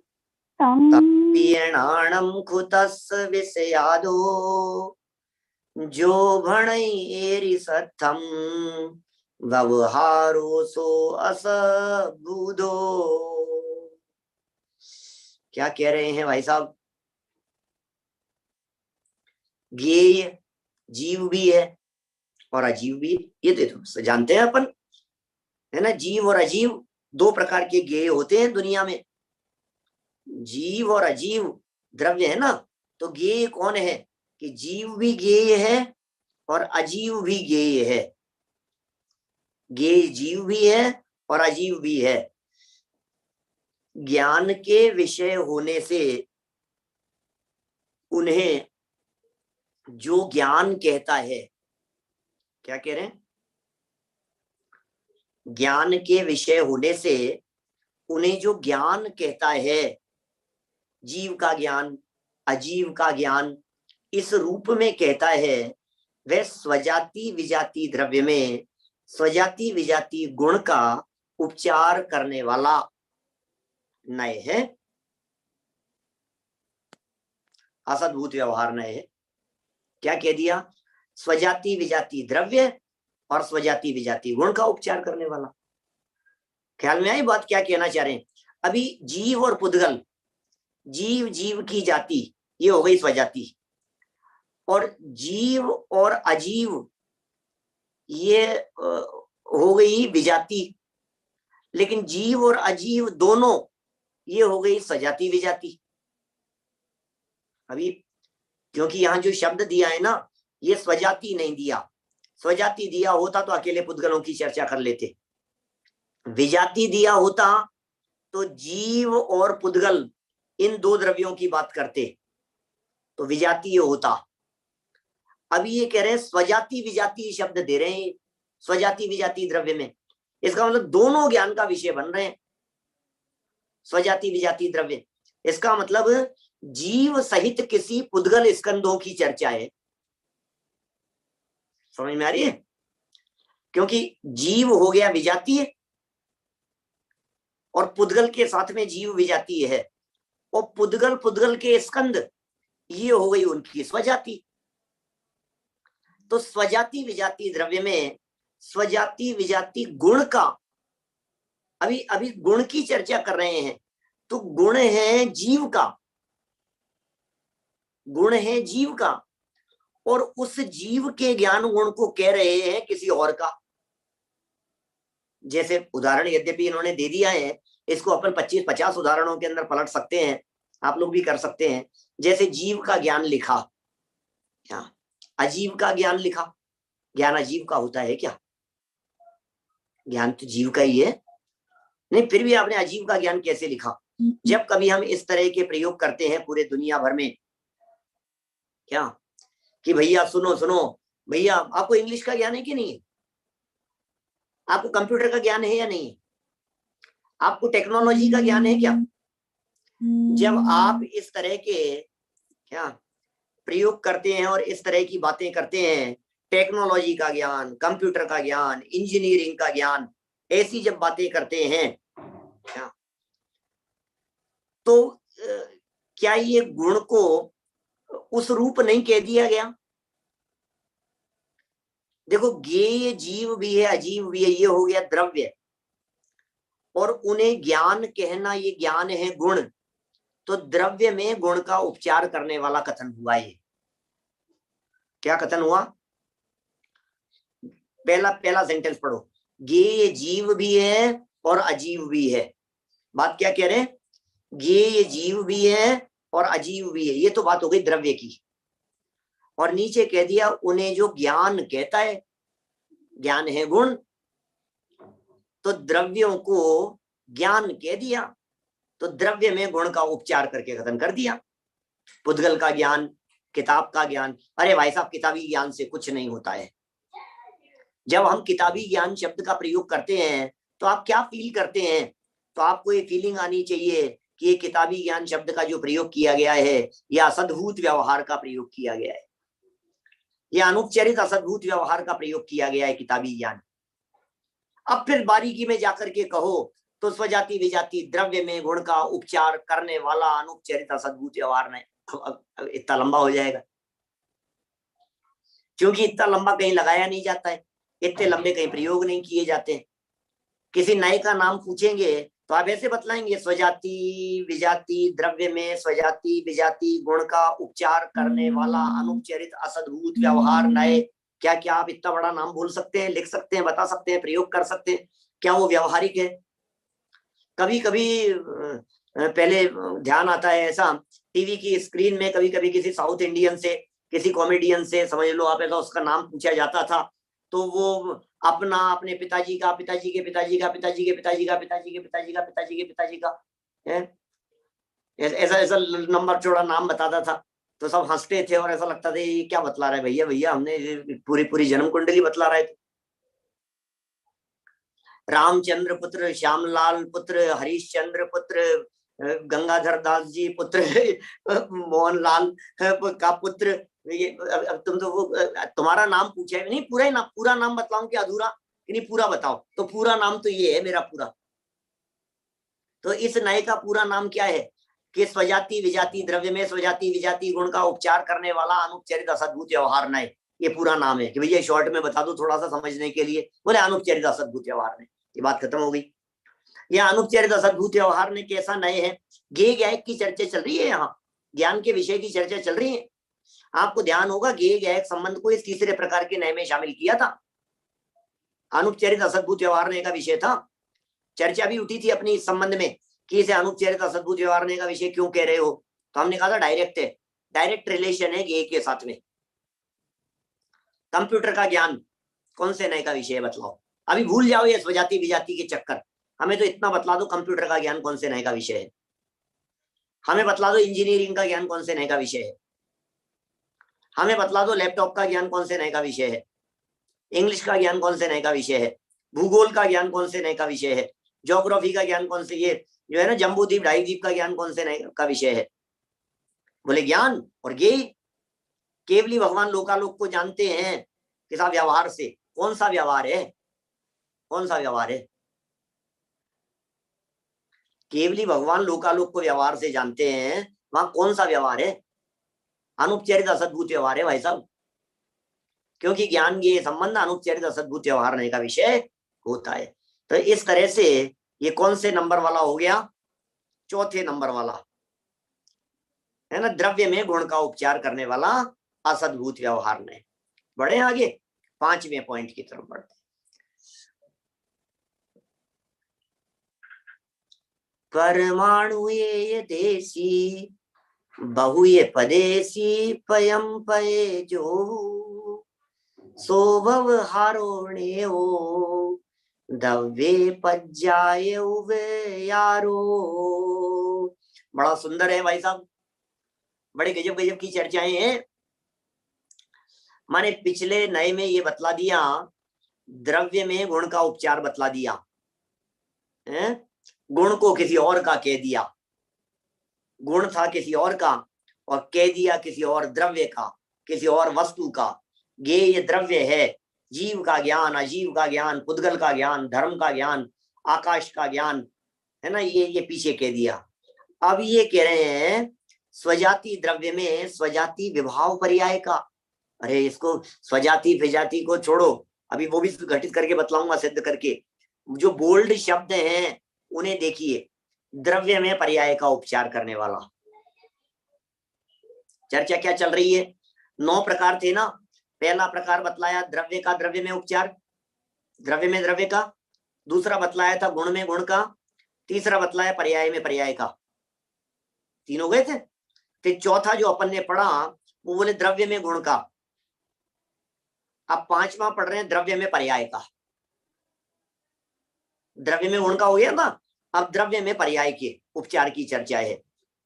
तप्यणाणम खुतस्य विषयादो जो भणैरि सत्थम व्यवहारो सो असबुधो। क्या कह रहे हैं भाई साहब? ज्ञेय जीव भी है और अजीव भी, ये तो जानते हैं अपन, है ना। जीव और अजीव दो प्रकार के ज्ञेय होते हैं दुनिया में, जीव और अजीव द्रव्य है ना। तो ज्ञेय कौन है कि जीव भी ज्ञेय है और अजीव भी ज्ञेय है, ज्ञेय जीव भी है और अजीव भी है। ज्ञान के विषय होने से उन्हें जो ज्ञान कहता है, क्या कह रहे हैं? ज्ञान के विषय होने से उन्हें जो ज्ञान कहता है, जीव का ज्ञान, अजीव का ज्ञान, इस रूप में कहता है, वह स्वजाति विजाति द्रव्य में स्वजाति विजाति गुण का उपचार करने वाला नय है, असद्भूत व्यवहार नय है। क्या कह दिया? स्वजाति विजाति द्रव्य और स्वजाति विजाति गुण का उपचार करने वाला। ख्याल में आई बात क्या कहना चाह रहे हैं? अभी जीव और पुद्गल, जीव जीव की जाति, ये हो गई स्वजाति, और जीव और अजीव ये हो गई विजाति। लेकिन जीव और अजीव दोनों ये हो गई सजाति विजाति। अभी क्योंकि यहां जो शब्द दिया है ना, ये स्वजाति नहीं दिया, स्वजाति दिया होता तो अकेले पुद्गलों की चर्चा कर लेते, विजाति दिया होता तो जीव और पुद्गल इन दो द्रव्यों की बात करते तो विजातीय होता। अभी ये कह रहे हैं स्वजाति विजाति शब्द दे रहे हैं स्वजाति विजाति द्रव्य में, इसका मतलब दोनों ज्ञान का विषय बन रहे हैं, स्वजाति विजाति द्रव्य। इसका मतलब जीव सहित किसी पुद्गल स्कंदों की चर्चा है। समझ में आ रही है? क्योंकि जीव हो गया विजातीय और पुद्गल के साथ में जीव विजातीय है, और पुद्गल पुद्गल के स्कंद, ये हो गई उनकी स्वजाति। तो स्वजाति विजाति द्रव्य में स्वजाति विजाति गुण का, अभी अभी गुण की चर्चा कर रहे हैं, तो गुण है जीव का, गुण है जीव का, और उस जीव के ज्ञान गुण को कह रहे हैं किसी और का। जैसे उदाहरण यद्यपि इन्होंने दे दिया है, इसको अपन 25-50 उदाहरणों के अंदर पलट सकते हैं, आप लोग भी कर सकते हैं। जैसे जीव का ज्ञान लिखा, क्या अजीव का ज्ञान लिखा? ज्ञान अजीव का होता है क्या? ज्ञान तो जीव का ही है। नहीं, फिर भी आपने अजीव का ज्ञान कैसे लिखा? जब कभी हम इस तरह के प्रयोग करते हैं पूरे दुनिया भर में, क्या कि भैया सुनो सुनो, भैया आपको इंग्लिश का ज्ञान है कि नहीं है? आपको कंप्यूटर का ज्ञान है या नहीं है? आपको टेक्नोलॉजी का ज्ञान है क्या? जब आप इस तरह के क्या प्रयोग करते हैं और इस तरह की बातें करते हैं, टेक्नोलॉजी का ज्ञान, कंप्यूटर का ज्ञान, इंजीनियरिंग का ज्ञान, ऐसी जब बातें करते हैं क्या, तो क्या ये गुण को उस रूप नहीं कह दिया गया? देखो, ज्ञेय जीव भी है, अजीव भी है, ये हो गया द्रव्य, और उन्हें ज्ञान कहना, ये ज्ञान है गुण। तो द्रव्य में गुण का उपचार करने वाला कथन हुआ। ये क्या कथन हुआ? पहला सेंटेंस पढ़ो, ज्ञेय जीव भी है और अजीव भी है। बात क्या कह रहे हैं? ज्ञेय जीव भी है और अजीव भी है, ये तो बात हो गई द्रव्य की। और नीचे कह दिया उन्हें जो ज्ञान कहता है, ज्ञान है गुण, तो द्रव्यों को ज्ञान कह दिया, तो द्रव्य में गुण का उपचार करके खत्म कर दिया। पुद्गल का ज्ञान, किताब का ज्ञान, अरे भाई साहब किताबी ज्ञान से कुछ नहीं होता है। जब हम किताबी ज्ञान शब्द का प्रयोग करते हैं तो आप क्या फील करते हैं? तो आपको ये फीलिंग आनी चाहिए कि ये किताबी ज्ञान शब्द का जो प्रयोग किया गया है, यह असद्भूत व्यवहार का प्रयोग किया गया है, यह अनुपचरित असद्भूत व्यवहार का प्रयोग किया गया है किताबी ज्ञान। अब फिर बारीकी में जाकर के कहो तो स्वजाति विजाति द्रव्य में गुण का उपचार करने वाला अनुपचरित असद्भूत व्यवहार नहीं, इतना लंबा हो जाएगा, क्योंकि इतना लंबा कहीं लगाया नहीं जाता है, इतने लंबे कहीं प्रयोग नहीं किए जाते हैं। किसी नए का नाम पूछेंगे तो आप ऐसे बतलाएंगे, स्वजाति विजाति द्रव्य में स्वजाति विजाति गुण का उपचार करने वाला अनुपचरित असद्भूत व्यवहार नए। क्या क्या आप इतना बड़ा नाम बोल सकते हैं, लिख सकते हैं, बता सकते हैं, प्रयोग कर सकते हैं? क्या वो व्यवहारिक है? कभी कभी पहले ध्यान आता है ऐसा, टीवी की स्क्रीन में कभी कभी किसी साउथ इंडियन से, किसी कॉमेडियन से समझ लो आप, ऐसा उसका नाम पूछा जाता था, तो वो अपना, अपने पिताजी का, पिताजी के पिताजी का, पिताजी के पिताजी का, पिताजी के पिताजी का, पिताजी के पिताजी का, ऐसा ऐसा नंबर चौड़ा नाम बताता था। तो सब हंसते थे और ऐसा लगता था ये क्या बतला रहा है भैया, भैया हमने पूरी पूरी जन्म कुंडली बतला रहे थे। रामचंद्र पुत्र, श्यामलाल पुत्र, हरीशचंद्र पुत्र, गंगाधर दास जी पुत्र, मोहनलाल का पुत्र, ये तुम तो वो तुम्हारा नाम पूछा है नहीं, पूरा नाम बतलाऊं कि अधूरा? नहीं, पूरा बताओ। तो पूरा नाम तो ये है मेरा पूरा। तो इस नए का पूरा नाम क्या है कि स्वजाति विजाति द्रव्य में स्वजाति विजाति गुण का उपचार करने वाला अनुपचरित असद्भुत व्यवहार नए, ये पूरा नाम है। कि भैया शॉर्ट में बता दो थोड़ा सा समझने के लिए, बोले अनुपचरित असद्भुत व्यवहार नए, ये बात खत्म हो गई। यह अनुपचरित असद्भुत व्यवहार ने कैसा नए है? ज्ञेय ज्ञायक की चर्चा चल रही है, यहाँ ज्ञान के विषय की चर्चा चल रही है। आपको ध्यान होगा ज्ञेय ज्ञायक संबंध को इस तीसरे प्रकार के नए में शामिल किया था। अनुपचरित असद्भुत व्यवहार ने का विषय था, चर्चा भी उठी थी अपनी इस संबंध में कि इसे अनुपचरित असद्भुत व्यवहार ने का विषय क्यों कह रहे हो? तो हमने कहा था डायरेक्ट है, डायरेक्ट रिलेशन है ज्ञेय के साथ में। कंप्यूटर का ज्ञान कौन से नए का विषय है बतलाओ? अभी भूल जाओ ये स्वजाति विजाति के चक्कर, हमें तो इतना बतला दो कंप्यूटर का ज्ञान कौन से नए का विषय है, हमें बतला दो इंजीनियरिंग का ज्ञान कौन से नए का विषय है, हमें बतला दो लैपटॉप का ज्ञान कौन से नए का विषय है, इंग्लिश का ज्ञान कौन से नए का विषय है। भूगोल का ज्ञान कौन से नए का विषय है, ज्योग्राफी का ज्ञान कौन से, ये जो है ना जम्बूद्वीप ढाई द्वीप का ज्ञान कौन से नए का विषय है? बोले ज्ञान। और ये केवली भगवान लोकालोक को जानते हैं किसा व्यवहार से। कौन सा व्यवहार है? कौन सा व्यवहार है? केवली भगवान लोकालोक को व्यवहार से जानते हैं, वहां कौन सा व्यवहार है? अनुपचारित असद्भुत व्यवहार है भाई साहब, क्योंकि ज्ञान ये संबंध अनुपचारित असद्भुत व्यवहार रहने का विषय होता है। तो इस तरह से ये कौन से नंबर वाला हो गया? चौथे नंबर वाला है ना, द्रव्य में गुण का उपचार करने वाला असद्भुत व्यवहार ने। बढ़े आगे, पांचवें पॉइंट की तरफ बढ़ते। परमाणु ये देशी बहु ये पदेशी पयम पये जो सो व्यवहारोणे हो दव्ये पज्जाए यारो। बड़ा सुंदर है भाई साहब, बड़े गजब गजब की चर्चाएं हैं। माने पिछले नए में ये बतला दिया, द्रव्य में गुण का उपचार बतला दिया है? गुण को किसी और का कह दिया, गुण था किसी और का और कह दिया किसी और द्रव्य का, किसी और वस्तु का। ये द्रव्य है, जीव का ज्ञान, अजीव का ज्ञान, पुद्गल का ज्ञान, धर्म का ज्ञान, आकाश का ज्ञान, है ना, ये पीछे कह दिया। अब ये कह रहे हैं स्वजाति द्रव्य में स्वजाति विभाव पर्याय का। अरे इसको स्वजाति विजाति को छोड़ो, अभी वो भी घटित करके बतलाऊंगा, सिद्ध करके। जो बोल्ड शब्द हैं उन्हें देखिए, द्रव्य में पर्याय का उपचार करने वाला। चर्चा क्या चल रही है? 9 प्रकार थे ना। पहला प्रकार बतलाया द्रव्य का द्रव्य में उपचार, द्रव्य में द्रव्य का। दूसरा बतलाया था गुण में गुण का। तीसरा बतलाया पर्याय में पर्याय का। 3 हो गए थे। फिर चौथा जो अपन ने पढ़ा वो बोले द्रव्य में गुण का। अब 5वां पढ़ रहे हैं द्रव्य में पर्याय का। द्रव्य में गुण का हो गया ना, अब द्रव्य में पर्याय के उपचार की चर्चा है।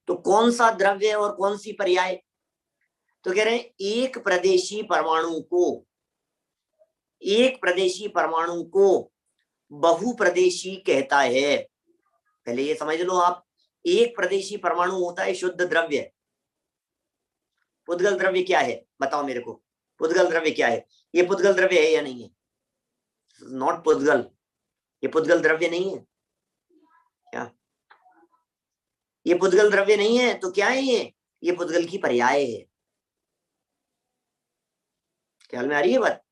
तो कौन सा द्रव्य और कौन सी पर्याय? तो कह रहे हैं एक प्रदेशी परमाणु को, एक प्रदेशी परमाणु को बहुप्रदेशी कहता है। पहले ये समझ लो आप, एक प्रदेशी परमाणु होता है शुद्ध द्रव्य। पुद्गल द्रव्य क्या है बताओ मेरे को, पुद्गल द्रव्य क्या है? ये पुद्गल द्रव्य है या नहीं है? नॉट पुद्गल, ये पुद्गल द्रव्य नहीं है क्या? ये पुद्गल द्रव्य नहीं है तो क्या है ये पुद्गल की पर्याय है। ख्याल में आ रही है बात?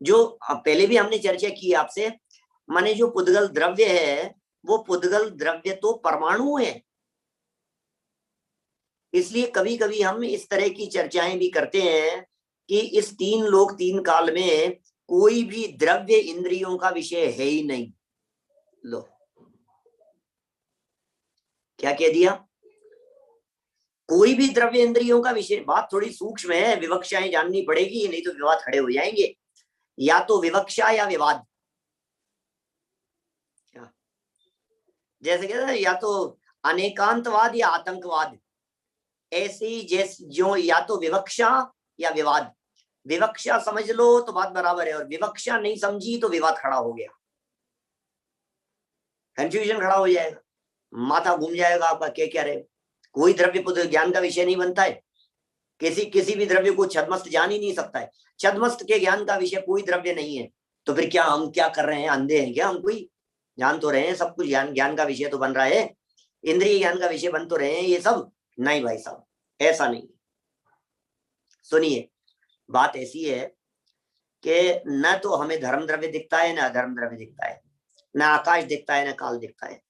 जो पहले भी हमने चर्चा की आपसे, माने जो पुद्गल द्रव्य है वो पुद्गल द्रव्य तो परमाणु है। इसलिए कभी कभी हम इस तरह की चर्चाएं भी करते हैं कि इस 3 लोक 3 काल में कोई भी द्रव्य इंद्रियों का विषय है ही नहीं। लो क्या कह दिया? कोई भी द्रव्य इंद्रियों का विषय। बात थोड़ी सूक्ष्म है, विवक्षाएं जाननी पड़ेगी, नहीं तो विवाद खड़े हो जाएंगे। या तो विवक्षा या विवाद। जैसे कहते हैं या तो अनेकांतवाद या आतंकवाद, ऐसे ही जैसे जो या तो विवक्षा या विवाद। विवक्षा समझ लो तो बात बराबर है, और विवक्षा नहीं समझी तो विवाद खड़ा हो गया, कंफ्यूजन खड़ा हो जाएगा, माथा घूम जाएगा आपका, क्या रहे। कोई द्रव्य ज्ञान का विषय नहीं बनता है। किसी भी द्रव्य को छद्मस्त जान ही नहीं सकता है। छद्मस्त के ज्ञान का विषय कोई द्रव्य नहीं है। तो फिर क्या हम क्या कर रहे हैं? अंधे हैं क्या? हम कोई जान तो रहे हैं सब कुछ, ज्ञान का विषय तो बन रहा है, इंद्रिय ज्ञान का विषय बन तो रहे हैं ये सब। नहीं भाई साहब, ऐसा नहीं। सुनिए, बात ऐसी है कि न तो हमें धर्म द्रव्य दिखता है, न अधर्म द्रव्य दिखता है, न आकाश दिखता है, न काल दिखता है।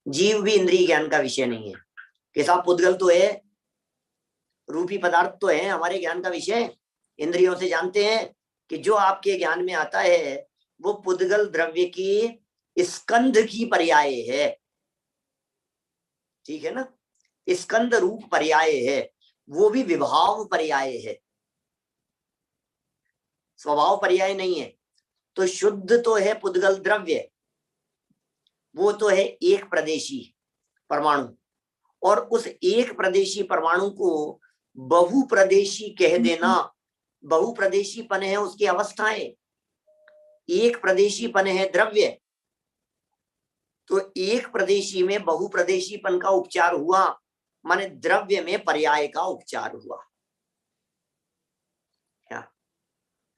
जीव भी इंद्रिय ज्ञान का विषय नहीं है। कि साहब पुद्गल तो है, रूपी पदार्थ तो है हमारे ज्ञान का विषय। इंद्रियों से जानते हैं कि जो आपके ज्ञान में आता है वो पुद्गल द्रव्य की स्कंध की पर्याय है। ठीक है ना? स्कंद रूप पर्याय है, वो भी विभाव पर्याय है, स्वभाव पर्याय नहीं है। तो शुद्ध तो है पुद्गल द्रव्य, वो तो है एक प्रदेशी परमाणु, और उस एक प्रदेशी परमाणु को बहुप्रदेशी कह देना। बहुप्रदेशीपन है उसकी अवस्थाएं। एक प्रदेशीपन है द्रव्य, तो एक प्रदेशी में बहुप्रदेशीपन का उपचार हुआ, माने द्रव्य में पर्याय का उपचार हुआ। क्या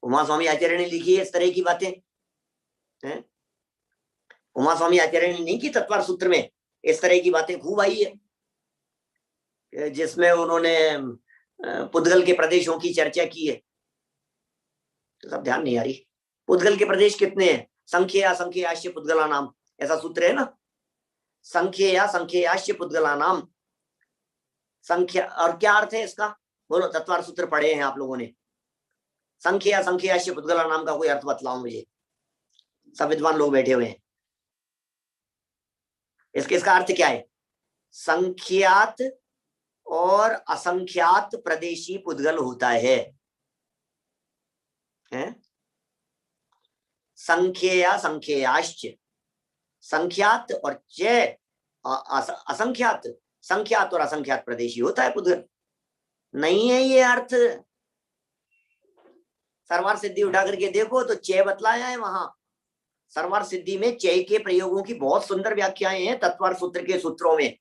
उमा स्वामी आचार्य ने लिखी है इस तरह की बातें हैं? उमा स्वामी आचार्य ने नहीं की तत्वार सूत्र में इस तरह की बातें खूब आई है, जिसमें उन्होंने पुद्गल के प्रदेशों की चर्चा की है। तो सब ध्यान नहीं आ रही। पुद्गल के प्रदेश कितने हैं? संख्या संख्याश्च पुद्गला नाम, ऐसा सूत्र है ना। संख्या संख्याश्च पुद्गला नाम, संख्या, और क्या अर्थ है इसका? बोलो, तत्वार सूत्र पढ़े हैं आप लोगों ने। संख्या संख्याश्च पुद्गला नाम का कोई अर्थ बतलाओ मुझे, सब विद्वान लोग बैठे हुए हैं। इसका अर्थ क्या है? संख्यात और असंख्यात प्रदेशी पुद्गल होता है, संख्या संख्याश्च, संख्यात और च असंख्यात, संख्यात और असंख्यात प्रदेशी होता है पुद्गल। नहीं है ये अर्थ। सर्वार सिद्धि उठा करके देखो तो च बतलाया है वहां। सर्वार सिद्धि में च के प्रयोगों की बहुत सुंदर व्याख्याएं हैं तत्वार सूत्र के सूत्रों में,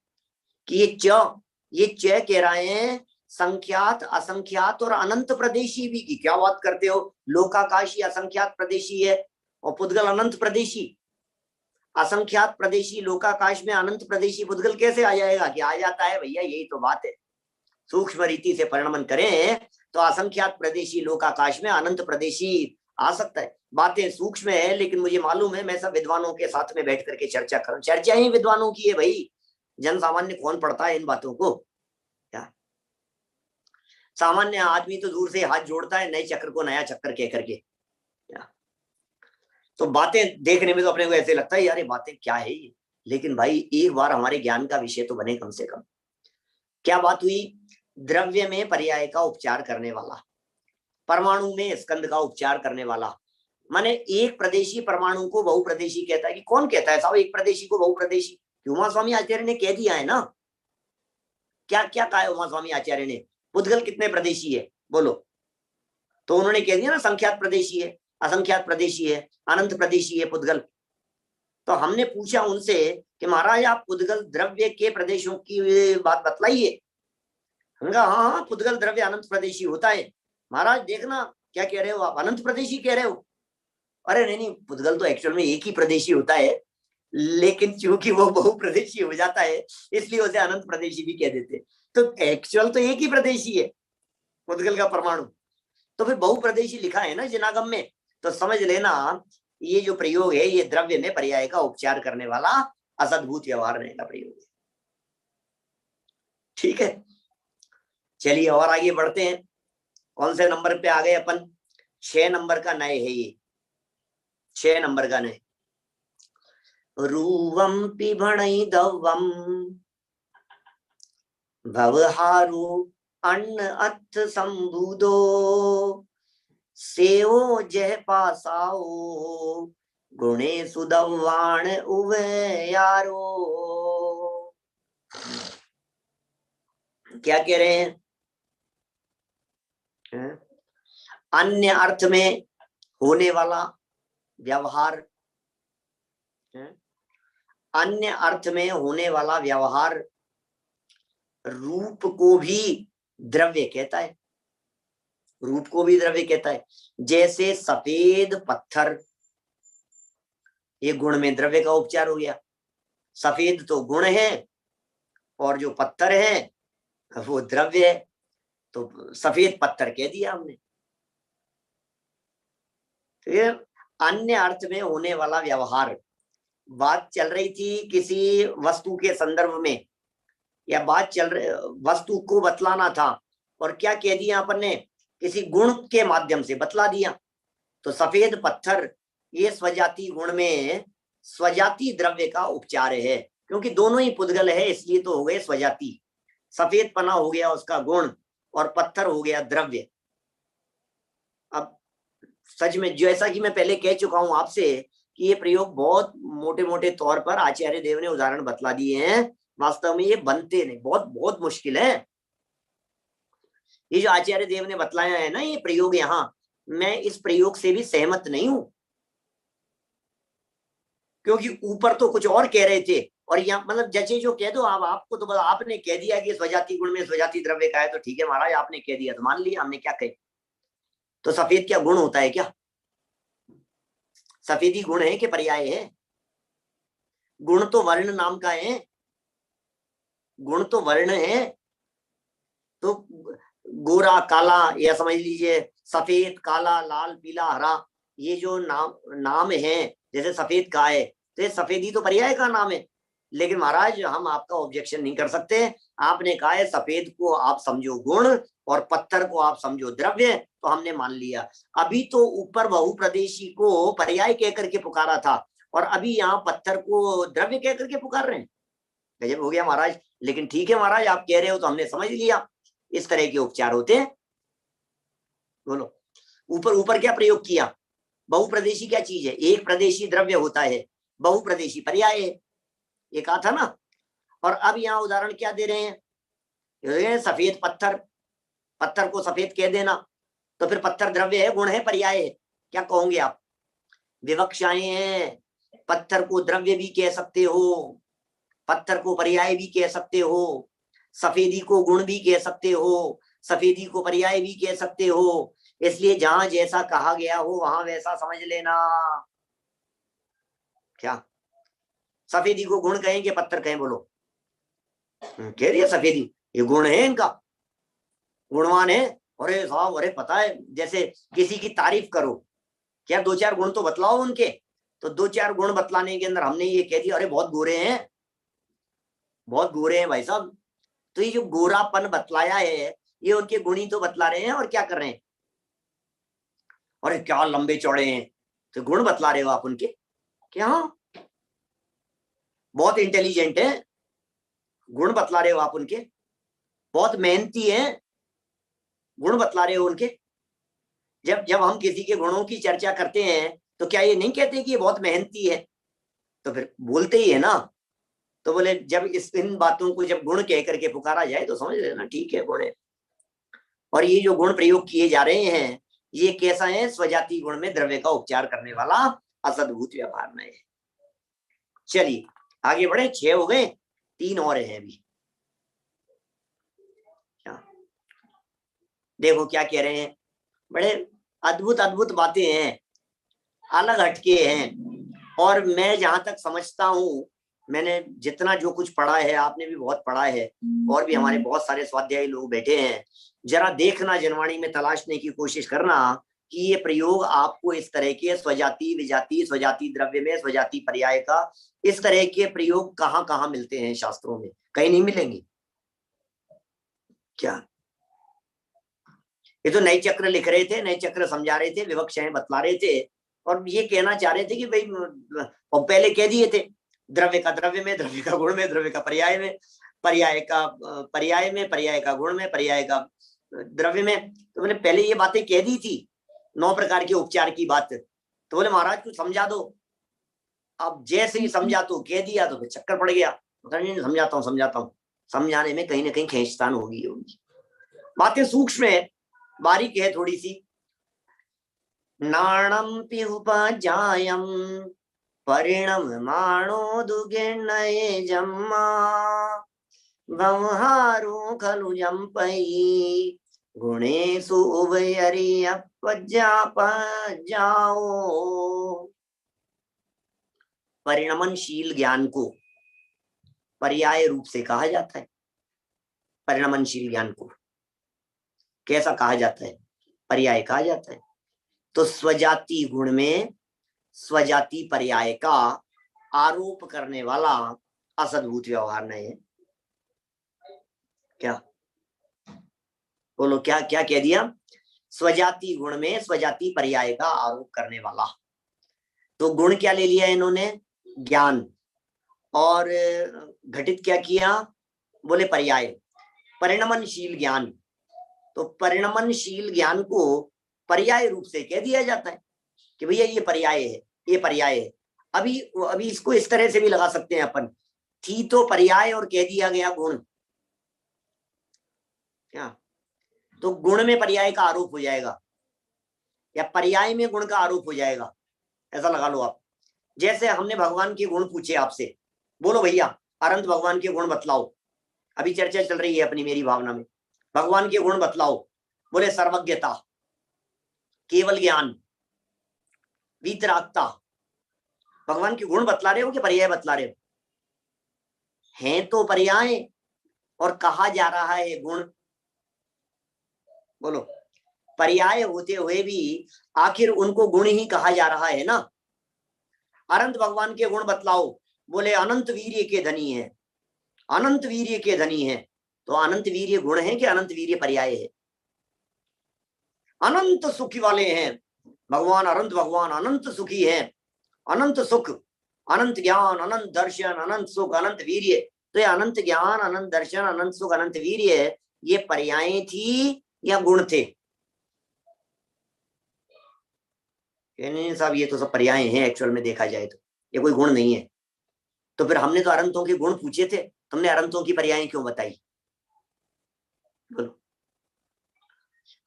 कि ये च कह रहे हैं संख्यात असंख्यात और अनंत प्रदेशी भी की। क्या बात करते हो, लोकाकाशी असंख्यात प्रदेशी है और पुद्गल अनंत प्रदेशी। असंख्यात प्रदेशी लोकाकाश में अनंत प्रदेशी पुद्गल कैसे आ जाएगा? कि आ जाता है भैया, यही तो बात है। सूक्ष्म रीति से परिणमन करें तो असंख्यात प्रदेशी लोकाकाश में अनंत प्रदेशी आ सकता है। बातें सूक्ष्म है, लेकिन मुझे मालूम है, मैं सब विद्वानों के साथ में बैठ करके चर्चा करूं। चर्चा ही विद्वानों की है भाई, जन सामान्य कौन पढ़ता है इन बातों को? क्या सामान्य आदमी तो दूर से हाथ जोड़ता है नए चक्र को नया चक्कर कह करके। तो बातें देखने में तो अपने को ऐसे लगता है यार ये बातें क्या है ये, लेकिन भाई एक बार हमारे ज्ञान का विषय तो बने कम से कम। क्या बात हुई? द्रव्य में पर्याय का उपचार करने वाला, परमाणु में स्कंद का उपचार करने वाला, माने एक प्रदेशी परमाणु को बहुप्रदेशी कहता है। कि कौन कहता है साहब एक प्रदेशी को बहुप्रदेशी? उमा स्वामी आचार्य ने कह दिया है ना। क्या क्या कहा है उमा स्वामी आचार्य ने? पुद्गल कितने प्रदेशी है बोलो? तो उन्होंने कह दिया ना, संख्यात प्रदेशी है, असंख्यात प्रदेशी है, अनंत प्रदेशी है पुद्गल। तो हमने पूछा उनसे कि महाराज आप पुद्गल द्रव्य के प्रदेशों की बात बतलाइए। हमने कहा हाँ हाँ पुद्गल द्रव्य अनंत प्रदेशी होता है। महाराज देखना क्या कह रहे हो आप, अनंत प्रदेशी कह रहे हो? अरे नहीं नहीं, पुद्गल तो एक्चुअल में एक ही प्रदेशी होता है, लेकिन चूंकि वो बहुप्रदेशी हो जाता है इसलिए उसे अनंत प्रदेशी भी कह देते। तो एक्चुअल तो एक ही प्रदेशी है पुद्गल का परमाणु, तो फिर बहुप्रदेशी लिखा है ना जिनागम में। तो समझ लेना ये जो प्रयोग है ये द्रव्य में पर्याय का उपचार करने वाला असद्भुत व्यवहार रहने का प्रयोग है। ठीक है, चलिए और आगे बढ़ते हैं। कौन से नंबर पे आ गए अपन? 6 नंबर का नए है ये, 6 नंबर का नए। रूवम पिभणई दवम भवहारु अन्न अथ संबुदो सेओ जह पासाओ गुणे सुदवाण उवे यारो। क्या कह रहे हैं? अन्य अर्थ में होने वाला व्यवहार, अन्य अर्थ में होने वाला व्यवहार रूप को भी द्रव्य कहता है, रूप को भी द्रव्य कहता है। जैसे सफेद पत्थर, ये गुण में द्रव्य का उपचार हो गया। सफेद तो गुण है और जो पत्थर है वो द्रव्य है, तो सफेद पत्थर कह दिया हमने। फिर अन्य अर्थ में होने वाला व्यवहार, बात चल रही थी किसी वस्तु के संदर्भ में, या बात चल रही वस्तु को बतलाना था, और क्या कह दिया अपन ने? किसी गुण के माध्यम से बतला दिया। तो सफेद पत्थर ये स्वजाति गुण में स्वजाति द्रव्य का उपचार है, क्योंकि दोनों ही पुद्गल है इसलिए तो हो गए स्वजाति। सफेद पना हो गया उसका गुण और पत्थर हो गया द्रव्य। अब सच में जैसा कि मैं पहले कह चुका हूं आपसे कि ये प्रयोग बहुत मोटे मोटे तौर पर आचार्य देव ने उदाहरण बतला दिए हैं, वास्तव में ये बनते नहीं, बहुत बहुत मुश्किल है। ये जो आचार्य देव ने बतलाया है ना ये प्रयोग, यहाँ मैं इस प्रयोग से भी सहमत नहीं हूं। क्योंकि ऊपर तो कुछ और कह रहे थे और यहाँ मतलब जैसे जो कह दो आप, आपको तो बस आपने कह दिया कि स्वजाति गुण में स्वजाति द्रव्य का है, तो ठीक है महाराज, आपने कह दिया तो मान लिया, हमने क्या कहे। तो सफेद क्या गुण होता है क्या? सफेदी गुण है कि पर्याय है? गुण तो वर्ण नाम का है, गुण तो वर्ण है। तो गोरा काला या समझ लीजिए सफेद काला लाल पीला हरा, ये जो नाम है, जैसे सफेद का है तो ये सफेदी तो पर्याय का नाम है। लेकिन महाराज हम आपका ऑब्जेक्शन नहीं कर सकते, आपने कहा है सफेद को आप समझो गुण और पत्थर को आप समझो द्रव्य, तो हमने मान लिया। अभी तो ऊपर बहुप्रदेशी को पर्याय कह करके पुकारा था और अभी यहाँ पत्थर को द्रव्य कह करके पुकार रहे हैं। गजब हो गया महाराज। लेकिन ठीक है महाराज, आप कह रहे हो तो हमने समझ लिया, इस तरह के उपचार होते हैं। बोलो, ऊपर ऊपर क्या प्रयोग किया? बहुप्रदेशी क्या चीज है? एक प्रदेशी द्रव्य होता है, बहुप्रदेशी पर्याय है, ये कहा था ना। और अब यहाँ उदाहरण क्या दे रहे हैं? सफेद पत्थर, पत्थर को सफेद कह देना, तो फिर पत्थर द्रव्य है, गुण है, पर्याय है, क्या कहोगे आप? विवक्षाएं हैं, पत्थर को द्रव्य भी कह सकते हो, पत्थर को पर्याय भी कह सकते हो, सफेदी को गुण भी कह सकते हो, सफेदी को पर्याय भी कह सकते हो। इसलिए जहां जैसा कहा गया हो वहां वैसा समझ लेना। क्या सफेदी को गुण कहें कि पत्थर कहें? बोलो। कह रही है सफेदी ये गुण है, इनका गुणवान है। अरे साहब, अरे पता है, जैसे किसी की तारीफ करो, क्या दो चार गुण तो बतलाओ उनके। तो दो चार गुण बतलाने के अंदर हमने ये कह दिया अरे बहुत गोरे हैं, बहुत गोरे हैं भाई साहब। तो ये जो गोरापन बतलाया है, ये उनके गुण ही तो बतला रहे हैं। और क्या कर रहे हैं? अरे क्या लंबे चौड़े हैं, तो गुण बतला रहे हो आप उनके। क्या बहुत इंटेलिजेंट है, गुण बतला रहे हो आप उनके। बहुत मेहनती है, गुण बतला रहे हो उनके। जब जब हम किसी के गुणों की चर्चा करते हैं तो क्या ये नहीं कहते कि ये बहुत मेहनती है? तो फिर बोलते ही है ना। तो बोले जब इन बातों को जब गुण कह करके पुकारा जाए तो समझ लेना ठीक है, गुण है। और ये जो गुण प्रयोग किए जा रहे हैं, ये कैसा है? स्वजाति गुण में द्रव्य का उपचार करने वाला असद्भुत व्यवहार में है। चलिए आगे बढ़े, 6 हो गए, 3 और हैं अभी। देखो क्या कह रहे हैं, बड़े अद्भुत अद्भुत बातें हैं, अलग हटके हैं। और मैं जहां तक समझता हूं, मैंने जितना जो कुछ पढ़ा है, आपने भी बहुत पढ़ा है, और भी हमारे बहुत सारे स्वाध्यायी लोग बैठे हैं, जरा देखना, जनवाणी में तलाशने की कोशिश करना कि ये प्रयोग आपको इस तरह के स्वजाति विजाति, स्वजाति द्रव्य में स्वजाति पर्याय का, इस तरह के प्रयोग कहाँ कहाँ मिलते हैं शास्त्रों में? कहीं नहीं मिलेंगे क्या? ये तो नए चक्र लिख रहे थे, नए चक्र समझा रहे थे, विवक्षाएं बतला रहे थे, और ये कहना चाह रहे थे कि भाई, और पहले कह दिए थे द्रव्य का द्रव्य में, द्रव्य का गुण में, द्रव्य का पर्याय में, पर्याय का पर्याय में, पर्याय का गुण में, पर्याय का द्रव्य में। तो मैंने पहले ये बातें कह दी थी, 9 प्रकार के उपचार की बात। तो बोले महाराज कुछ समझा दो। अब जैसे ही समझा तो कह दिया, तो फिर चक्कर पड़ गया। नहीं समझाता हूँ समझाता हूँ, समझाने में कहीं ना कहीं खींचतान होगी। बातें सूक्ष्म है, बारीक है थोड़ी सी। नाणम पिहुपजायम परिणममाणो दुर्गिणये जम्मा व्यवहारो खलु जम्पयि गुणेषु उभयरियपजाओ। परिणमनशील ज्ञान को पर्याय रूप से कहा जाता है। परिणमनशील ज्ञान को कैसा कहा जाता है? पर्याय कहा जाता है। तो स्वजाति गुण में स्वजाति पर्याय का आरोप करने वाला असद्भुत व्यवहार नहीं है क्या? बोलो क्या क्या कह दिया? स्वजाति गुण में स्वजाति पर्याय का आरोप करने वाला। तो गुण क्या ले लिया इन्होंने? ज्ञान। और घटित क्या किया? बोले पर्याय, परिणमनशील ज्ञान। तो परिणमनशील ज्ञान को पर्याय रूप से कह दिया जाता है कि भैया ये पर्याय है, ये पर्याय है। अभी इसको इस तरह से भी लगा सकते हैं अपन, थी तो पर्याय और कह दिया गया गुण। क्या? तो गुण में पर्याय का आरोप हो जाएगा या पर्याय में गुण का आरोप हो जाएगा, ऐसा लगा लो आप। जैसे हमने भगवान के गुण पूछे आपसे, बोलो भैया अनंत भगवान के गुण बतलाओ, अभी चर्चा चल रही है अपनी मेरी भावना में, भगवान के गुण बतलाओ। बोले सर्वज्ञता, केवल ज्ञान, वीतरागता। भगवान के गुण बतला रहे हो कि पर्याय बतला रहे हो? हैं तो पर्याय और कहा जा रहा है गुण। बोलो, पर्याय होते हुए भी आखिर उनको गुण ही कहा जा रहा है ना। अनंत भगवान के गुण बतलाओ, बोले अनंत वीर्य के धनी है, अनंत वीर्य के धनी है। तो अनंत वीर्य गुण है कि अनंत वीर्य पर्याय है? अनंत सुखी वाले हैं भगवान, अनंत भगवान अनंत सुखी है, अनंत सुख, अनंत ज्ञान, अनंत दर्शन, अनंत सुख, अनंत वीर्य। तो ये अनंत ज्ञान, अनंत दर्शन, अनंत सुख, अनंत वीर्य, ये पर्याय थी या गुण थे? नहीं साहब, ये तो सब पर्याय हैं एक्चुअल में देखा जाए तो, ये कोई गुण नहीं है। तो फिर हमने तो अनंतों के गुण पूछे थे, तुमने अनंतों की पर्याय क्यों बताई? बोलो,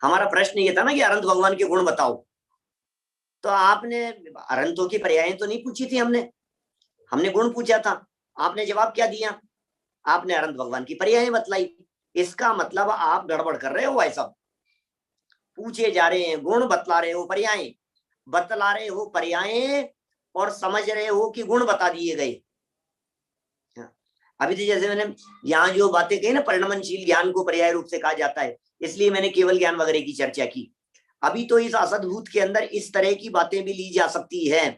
हमारा प्रश्न ये था ना कि अनंत भगवान के गुण बताओ, तो आपने अनंतों की पर्याय तो नहीं पूछी थी, हमने गुण पूछा था। आपने जवाब क्या दिया? आपने अनंत भगवान की पर्याय बतलाई। इसका मतलब आप गड़बड़ कर रहे हो भाई साहब। पूछे जा रहे हैं गुण, बतला रहे हो पर्याय, बतला रहे हो पर्याय और समझ रहे हो कि गुण बता दिए गए। अभी तो जैसे मैंने यहाँ जो बातें कही ना, परिणमनशील ज्ञान को पर्याय रूप से कहा जाता है, इसलिए मैंने केवल ज्ञान वगैरह की चर्चा की। अभी तो इस असद्भूत के अंदर इस तरह की बातें भी ली जा सकती है,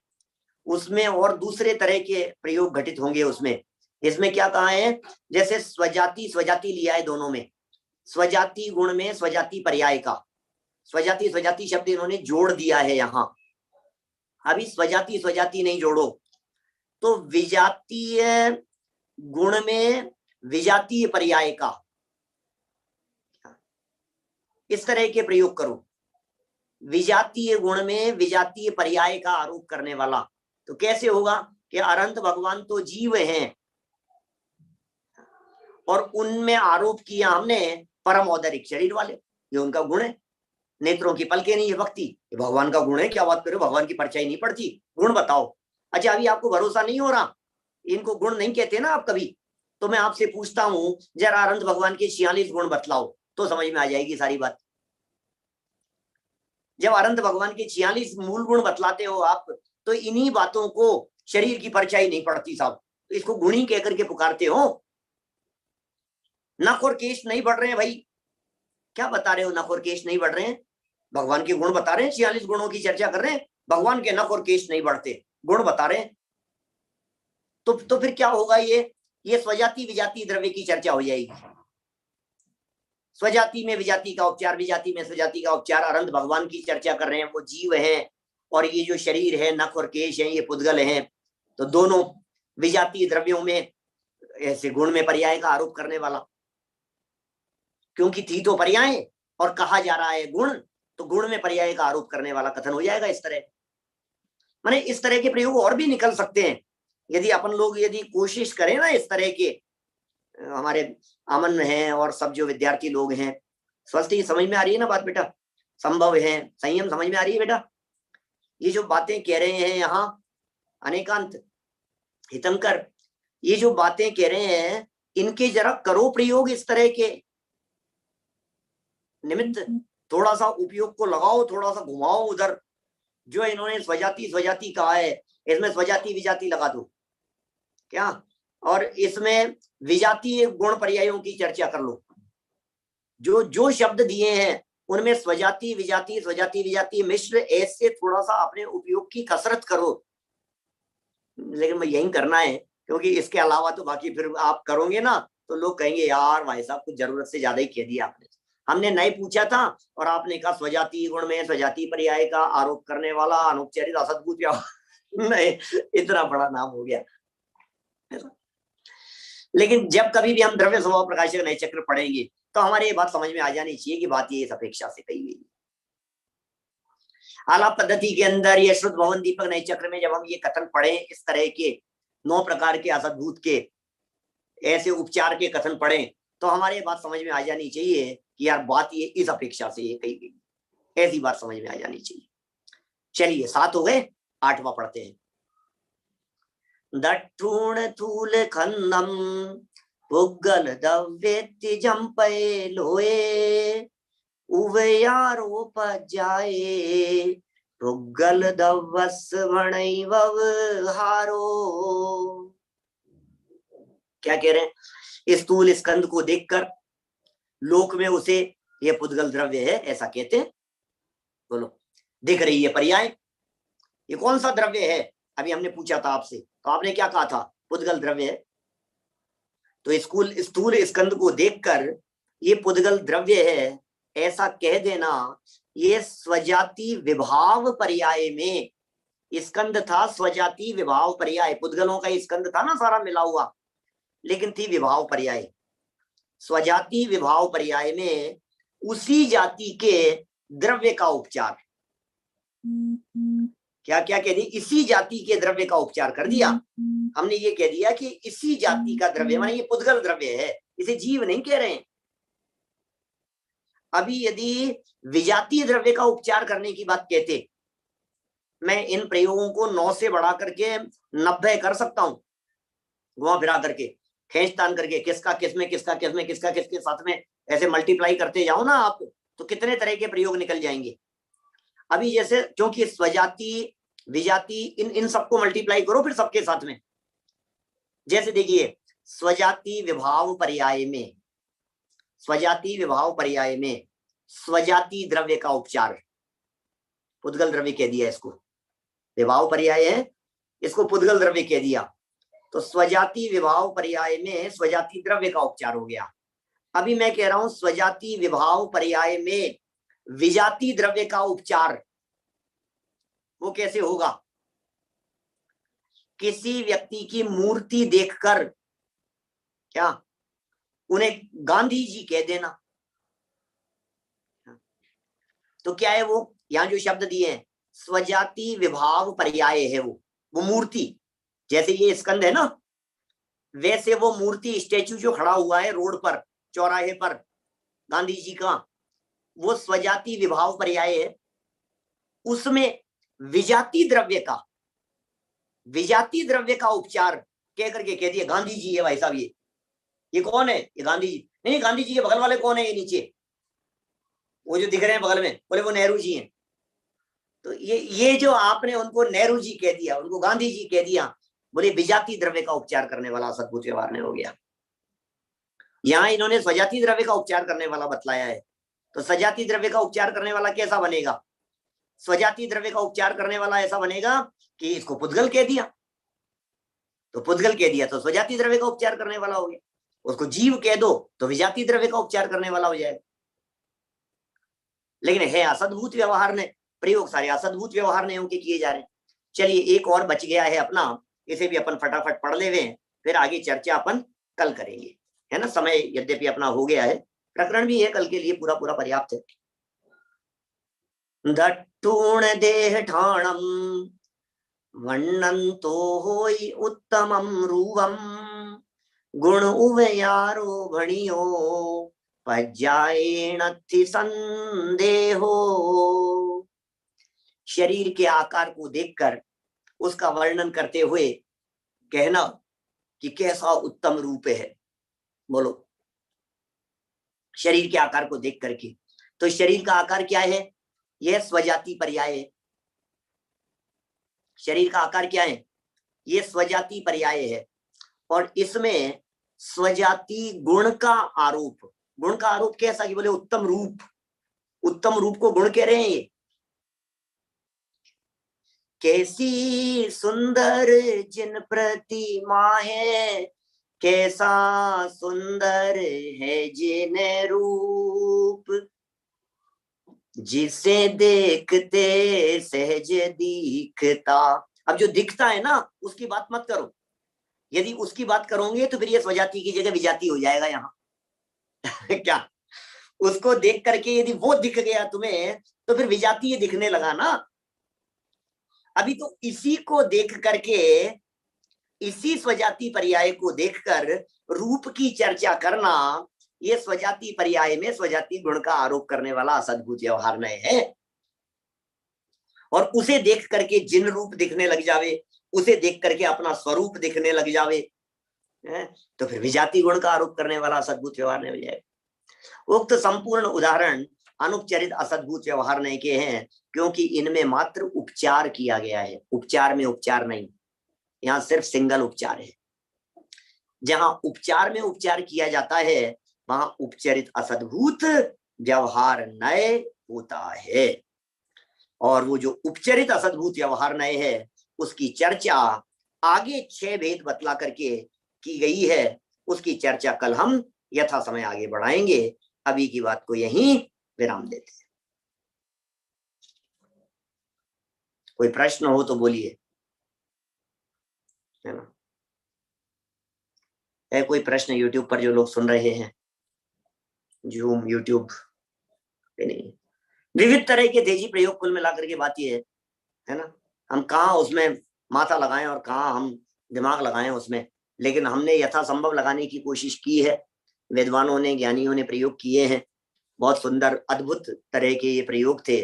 उसमें और दूसरे तरह के प्रयोग घटित होंगे उसमें। इसमें क्या कहा है, जैसे स्वजाति स्वजाति लिया है दोनों में, स्वजाति गुण में स्वजाति पर्याय का, स्वजाति स्वजाति शब्द इन्होंने जोड़ दिया है यहाँ। अभी स्वजाति स्वजाति नहीं जोड़ो तो विजातीय गुण में विजातीय पर्याय का, इस तरह के प्रयोग करो। विजातीय गुण में विजातीय पर्याय का आरोप करने वाला, तो कैसे होगा कि अनंत भगवान तो जीव हैं और उनमें आरोप किया हमने परम औदरिक शरीर वाले, ये उनका गुण है। नेत्रों की पलके नहीं है भक्ति, ये भगवान का गुण है। क्या बात करो, भगवान की परछाई नहीं पड़ती, गुण बताओ। अच्छा अभी आपको भरोसा नहीं हो रहा, इनको गुण नहीं कहते ना आप कभी, तो मैं आपसे पूछता हूं जरा अनंत भगवान के 46 गुण बतलाओ, तो समझ में आ जाएगी सारी बात। जब अनंत भगवान के 46 मूल गुण बतलाते हो आप, तो इन्हीं बातों को शरीर की परछाई नहीं पड़ती साहब, तो इसको गुण ही कहकर के पुकारते हो। नख और केश नहीं बढ़ रहे हैं भाई, क्या बता रहे हो? नख और केश नहीं बढ़ रहे हैं, भगवान के गुण बता रहे हैं, 46 गुणों की चर्चा कर रहे हैं, भगवान के नख और केश नहीं बढ़ते, गुण बता रहे हैं। तो फिर क्या होगा, ये स्वजाति विजाति द्रव्य की चर्चा हो जाएगी। स्वजाति में विजाति का उपचार, विजाति में स्वजाति का उपचार। अनंत भगवान की चर्चा कर रहे हैं, वो जीव हैं और ये जो शरीर है, नख और केश है, ये पुद्गल हैं। तो दोनों विजातीय द्रव्यों में ऐसे गुण में पर्याय का आरोप करने वाला, क्योंकि थी तो पर्याय और कहा जा रहा है गुण, तो गुण में पर्याय का आरोप करने वाला कथन हो जाएगा इस तरह। माने इस तरह के प्रयोग और भी निकल सकते हैं यदि अपन लोग यदि कोशिश करें ना। इस तरह के हमारे अमन हैं और सब जो विद्यार्थी लोग हैं, स्वस्थ समझ में आ रही है ना बात बेटा? संभव है, संयम समझ में आ रही है बेटा? ये जो बातें कह रहे हैं यहाँ अनेकांत हितंकर, ये जो बातें कह रहे हैं, इनके जरा करो प्रयोग इस तरह के निमित्त, थोड़ा सा उपयोग को लगाओ, थोड़ा सा घुमाओ उधर। जो इन्होंने स्वजाति स्वजाति कहा है, इसमें स्वजाति विजाति लगा दो क्या, और इसमें विजातीय गुण पर्यायों की चर्चा कर लो। जो जो शब्द दिए हैं उनमें स्वजाति विजाति, स्वजाति विजाति मिश्र, ऐसे थोड़ा सा अपने उपयोग की कसरत करो। लेकिन मैं यही करना है, क्योंकि इसके अलावा तो बाकी फिर आप करोगे ना तो लोग कहेंगे यार भाई साहब कुछ जरूरत से ज्यादा ही कह दिया आपने। हमने नहीं पूछा था और आपने कहा स्वजाति गुण में स्वजाति पर्याय का आरोप करने वाला अनुपचारित असद्भुत नहीं, इतना बड़ा नाम हो गया। लेकिन जब कभी भी हम द्रव्य स्वभाव प्रकाशक नए चक्र पढ़ेंगे तो हमारे ये बात समझ में आ जानी चाहिए कि बात ये इस अपेक्षा से कही गई। आलाप पद्धति के अंदर ये शुद्ध भवन दीपक नए चक्र में जब हम ये कथन पढ़े, इस तरह के 9 प्रकार के असद्भुत के ऐसे उपचार के कथन पढ़े, तो हमारे बात समझ में आ जानी चाहिए कि यार बात ये इस अपेक्षा से ये कही गई, ऐसी बात समझ में आ जानी चाहिए। चलिए 7 हो गए, 8वां पढ़ते हैं। दट्टूण थूल खंदम पुग्गल दव्येति जंपे लोए उवयारोप जाए पुग्गल दवस वणैवव हारो। क्या कह रहे हैं? स्थूल स्कंद को देखकर लोक में उसे ये पुद्गल द्रव्य है ऐसा कहते हैं। बोलो, दिख रही है पर्याय, ये कौन सा द्रव्य है? अभी हमने पूछा था आपसे, तो आपने क्या कहा था? पुद्गल द्रव्य है। तो स्थूल स्कंद को देखकर ये पुद्गल द्रव्य है ऐसा कह देना, ये स्वजाति विभाव पर्याय में स्कंद था, स्वजाति विभाव पर्याय, पुद्गलों का स्कंद था ना सारा मिला हुआ, लेकिन थी विभाव पर्याय। स्वजाति विभाव पर्याय में उसी जाति के द्रव्य का उपचार, क्या क्या कह दिया? इसी जाति के द्रव्य का उपचार कर दिया। हमने ये कह दिया कि इसी जाति का द्रव्य, माने ये पुद्गल द्रव्य है, इसे जीव नहीं कह रहे हैं। अभी यदि विजातीय द्रव्य का उपचार करने की बात कहते, मैं इन प्रयोगों को 9 से बढ़ा करके 90 कर सकता हूं, घुमा फिरा करके, खींचतान करके, किसका किसमें, किसका किसमें, किसका किसके साथ में, ऐसे मल्टीप्लाई करते जाओ ना आप, तो कितने तरह के प्रयोग निकल जाएंगे। अभी जैसे, क्योंकि स्वजाति विजाति इन सबको मल्टीप्लाई करो फिर सबके साथ में। जैसे देखिए, स्वजाति विभाव पर्याय में, स्वजाति विभाव पर्याय में स्वजाति द्रव्य का उपचार, पुद्गल द्रव्य कह दिया इसको, विभाव पर्याय है, इसको पुद्गल द्रव्य कह दिया, तो स्वजाति विभाव पर्याय में स्वजाति द्रव्य का उपचार हो गया। अभी मैं कह रहा हूं स्वजाति विभाव पर्याय में विजाति द्रव्य का उपचार, वो कैसे होगा? किसी व्यक्ति की मूर्ति देखकर क्या उन्हें गांधी जी कह देना, तो क्या है वो? यहां जो शब्द दिए हैं स्वजाति विभाव पर्याय है, वो मूर्ति, जैसे ये स्कंद है ना, वैसे वो मूर्ति, स्टैचू जो खड़ा हुआ है रोड पर, चौराहे पर, गांधी जी का, वो स्वजाति विभाव पर्याय है। उसमें विजाति द्रव्य का उपचार कह करके कह दिया गांधी जी है भाई साहब, ये कौन है? ये गांधी जी नहीं, गांधी जी के बगल वाले कौन है? ये नीचे वो जो दिख रहे हैं बगल में, बोले वो नेहरू जी हैं। तो ये जो आपने उनको नेहरू जी कह दिया, उनको गांधी जी कह दिया, बोले विजाति द्रव्य का उपचार करने वाला सद्भुत व्यवहार ने हो गया। यहाँ इन्होंने स्वजाति द्रव्य का उपचार करने वाला बतलाया है, तो सजाति द्रव्य का उपचार करने वाला कैसा बनेगा? स्वजाति द्रव्य का उपचार करने वाला ऐसा बनेगा कि इसको पुद्गल कह दिया, तो पुद्गल कह दिया तो स्वजाति द्रव्य का उपचार करने वाला हो गया। उसको जीव कह दो तो विजाति द्रव्य का उपचार करने वाला हो जाएगा। लेकिन है असद्भुत व्यवहार ने, प्रयोग सारे असद्भुत व्यवहार नियम के किए जा रहे हैं। चलिए एक और बच गया है अपना, इसे भी अपन फटाफट पढ़ ले, फिर आगे चर्चा अपन कल करेंगे, है ना। समय यद्यपि अपना हो गया है, प्रकरण भी है कल के लिए पूरा पर्याप्त है। दट्टूण देह ठाणम वर्णंतो होई उत्तमम रूपम गुण उभयारो भणियो पज्जाएणथि संदेहो। शरीर के आकार को देखकर उसका वर्णन करते हुए कहना कि कैसा उत्तम रूप है। बोलो, शरीर के आकार को देख करके, तो शरीर का आकार क्या है? यह स्वजाति पर्याय है। शरीर का आकार क्या है? यह स्वजाति पर्याय है, और इसमें स्वजाति गुण का आरोप, गुण का आरोप कैसा कि बोले उत्तम रूप, उत्तम रूप को गुण कह रहे हैं। ये कैसी सुंदर जिन प्रतिमा है, कैसा सुंदर है जिन रूप, जिसे देखते सहज दिखता। अब जो दिखता है ना उसकी बात मत करो, यदि उसकी बात करोगे तो फिर ये स्वजाति की जगह विजाति हो जाएगा यहाँ क्या? उसको देख करके यदि वो दिख गया तुम्हें तो फिर विजाति ये दिखने लगा ना। अभी तो इसी को देख करके, इसी स्वजाति पर्याय को देखकर रूप की चर्चा करना, ये स्वजाति पर्याय में स्वजाति गुण का आरोप करने वाला असद्भुत व्यवहार नहीं है। और उसे देख करके जिन रूप दिखने लग जावे, उसे देख करके अपना स्वरूप दिखने लग जावे, तो फिर विजाति गुण का आरोप करने वाला असद्भुत व्यवहार नहीं हो जाएगा। उक्त संपूर्ण उदाहरण अनुपचरित असद्भुत व्यवहार नहीं के हैं, क्योंकि इनमें मात्र उपचार किया गया है। उपचार में उपचार नहीं, यहाँ सिर्फ सिंगल उपचार है। जहां उपचार में उपचार किया जाता है वहां उपचरित असद्भुत व्यवहार नए होता है। और वो जो उपचरित असद्भुत व्यवहार नए है उसकी चर्चा आगे 6 भेद बतला करके की गई है। उसकी चर्चा कल हम यथा समय आगे बढ़ाएंगे। अभी की बात को यहीं विराम देते हैं। कोई प्रश्न हो तो बोलिए, है ना? है कोई प्रश्न यूट्यूब पर जो लोग सुन रहे हैं? जूम यूट्यूब पे नहीं, विविध तरह के तेजी प्रयोग कुल मिलाकर के बात ये है ना, हम कहाँ उसमें माथा लगाएं और कहाँ हम दिमाग लगाएं उसमें, लेकिन हमने यथासंभव लगाने की कोशिश की है। विद्वानों ने, ज्ञानियों ने प्रयोग किए हैं, बहुत सुंदर अद्भुत तरह के ये प्रयोग थे।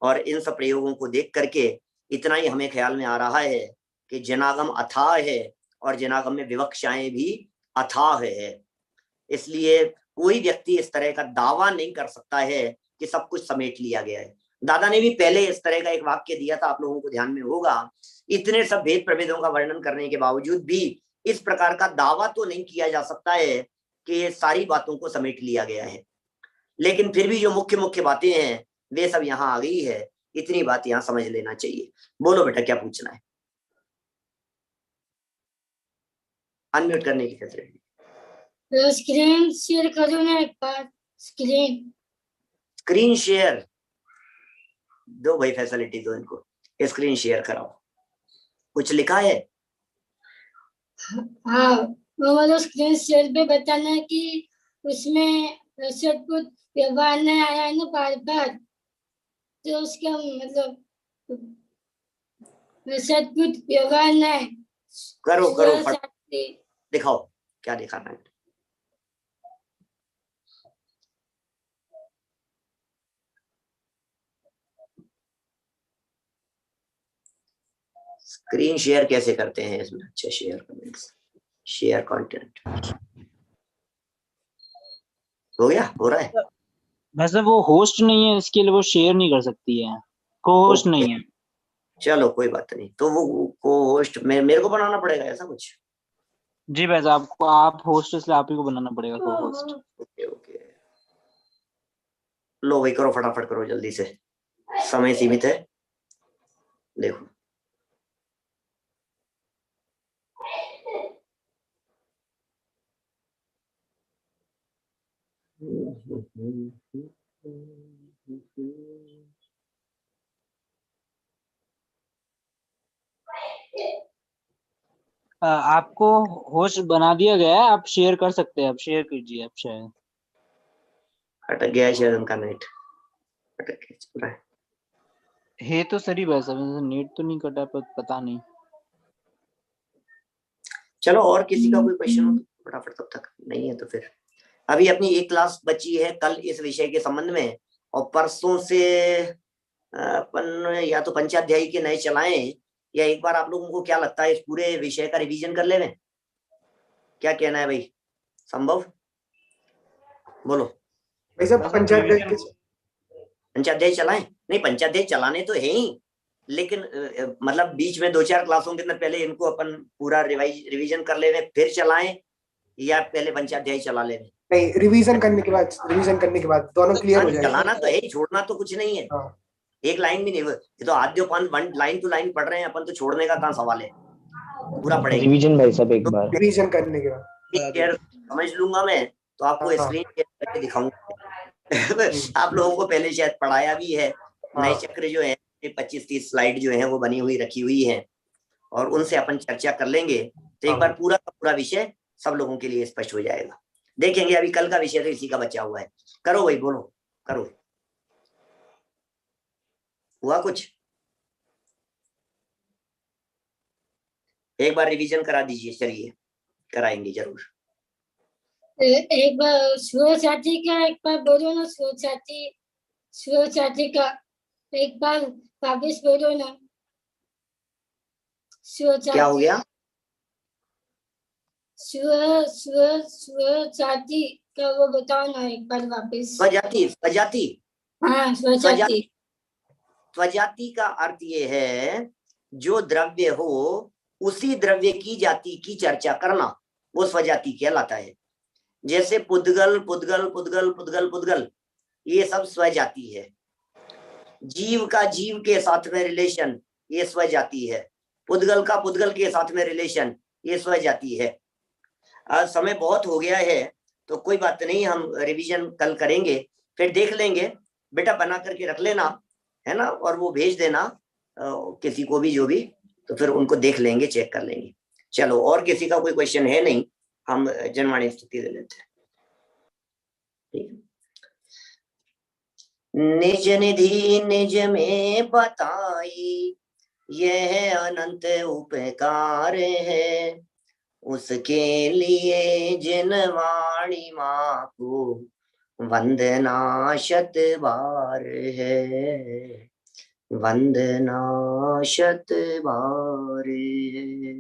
और इन सब प्रयोगों को देख करके इतना ही हमें ख्याल में आ रहा है कि जनागम अथाह है और जनागम में विवक्षाएं भी अथाह है। इसलिए कोई व्यक्ति इस तरह का दावा नहीं कर सकता है कि सब कुछ समेट लिया गया है। दादा ने भी पहले इस तरह का एक वाक्य दिया था, आप लोगों को ध्यान में होगा। इतने सब भेद प्रभेदों का वर्णन करने के बावजूद भी इस प्रकार का दावा तो नहीं किया जा सकता है कि ये सारी बातों को समेट लिया गया है, लेकिन फिर भी जो मुख्य मुख्य बातें हैं वे सब यहाँ आ गई है। इतनी बात यहाँ समझ लेना चाहिए। बोलो बेटा, क्या पूछना है? अनम्यूट करने की फैसिलिटी। तो स्क्रीन शेयर करो ना एक बार। स्क्रीन शेयर दो भाई, फैसिलिटी दो इनको, स्क्रीन शेयर कराओ। कुछ लिखा है? हाँ, वो वाला स्क्रीन शेयर पे बताना कि उसमें सद्भुत व्यवहार नहीं आया है ना बार बार, तो उसका मतलब सद्भुत व्यवहार नहीं। करो करो, दिखाओ क्या दिखाना है। स्क्रीन शेयर कैसे करते हैं इसमें? अच्छा, शेयर कमेंट्स, शेयर कंटेंट हो गया, हो रहा है। वैसे वो होस्ट नहीं है, इसके लिए वो शेयर नहीं कर सकती है, को होस्ट नहीं है। चलो कोई बात नहीं, तो वो को होस्ट मेरे को बनाना पड़ेगा ऐसा कुछ? जी वैसे आपको, आप होस्ट, इसलिए आप ही को बनाना पड़ेगा को होस्ट। ओके ओके, लो भाई करो, फटाफट करो जल्दी से, समय सीमित है। देखो आपको होस्ट बना दिया गया है, आप शेयर कर सकते हैं। आप शेयर कीजिए। आप शेयर। अटक गया है शायद उनका नेट, अटक गया, चल रहा है तो सही वैसा, नेट तो नहीं कटा, पर पता नहीं। चलो, और किसी का कोई क्वेश्चन हो तो फटाफट, तब तक नहीं है तो फिर अभी अपनी एक क्लास बची है कल इस विषय के संबंध में, और परसों से अपन या तो पंचाध्यायी के नए चलाएं, या एक बार आप लोगों को क्या लगता है इस पूरे विषय का रिवीजन कर लें? क्या कहना है भाई? संभव? बोलो भाई साहब, पंचाध्याय चलाएं? नहीं, पंचाध्याय चलाने तो है ही, लेकिन मतलब बीच में 2-4 क्लासों के अंदर पहले इनको अपन पूरा रिवीजन कर लेने, फिर चलाएं, या पहले पंचाध्याय चला लेने? नहीं, रिवीजन करने के बाद दोनों क्लियर हो जाएगा। चलाना तो है, छोड़ना तो कुछ नहीं है। हाँ। एक लाइन भी नहीं, ये तो आद्योपान लाइन टू लाइन पढ़ रहे हैं अपन, तो छोड़ने का कहाँ सवाल है, पूरा पढ़ेंगे। रिवीजन भाई साहब एक बार रिवीजन करने के बाद समझ लूंगा मैं, तो आपको स्क्रीन शेयर करके दिखाऊंगा। आप लोगों को पहले शायद पढ़ाया भी है। नए चक्र जो है 25-30 स्लाइड जो है वो बनी हुई रखी हुई है, और उनसे अपन चर्चा कर लेंगे, तो एक बार पूरा का पूरा विषय सब लोगों के लिए स्पष्ट हो जाएगा। देखेंगे, अभी कल का विषय तो इसी का बचा हुआ है। करो भाई, बोलो, करो। हुआ कुछ? एक बार रिवीजन करा दीजिए। चलिए, कराएंगे जरूर। एक बार सूरज साथी का एक बार बोलो ना। सूरज साथी का एक बार वापस बोलो ना। क्या हो गया? स्वजाति का वो बताओ ना एक बार वापस। स्वजाति, स्वजाति, हाँ स्वजाति। स्वजाति का अर्थ ये है जो द्रव्य हो उसी द्रव्य की जाति की चर्चा करना, वो स्वजाति कहलाता है। जैसे पुद्गल, पुद्गल, पुद्गल, पुद्गल, पुद्गल, ये सब स्वजाति है। जीव का जीव के साथ में रिलेशन, ये स्वजाति है। पुद्गल का पुद्गल के साथ में रिलेशन, ये स्वजाति है। आज समय बहुत हो गया है तो कोई बात नहीं, हम रिवीजन कल करेंगे, फिर देख लेंगे। बेटा बना करके रख लेना, है ना, और वो भेज देना किसी को भी, जो भी, तो फिर उनको देख लेंगे, चेक कर लेंगे। चलो, और किसी का कोई क्वेश्चन है नहीं, हम जनवाणी स्तुति दे लेते हैं। ठीक है। निज निधि निज में बताई, यह अनंत उपकार है, उसके लिए जिन वाणी माँ को वंदना शत बार है, वंदना शत बार है।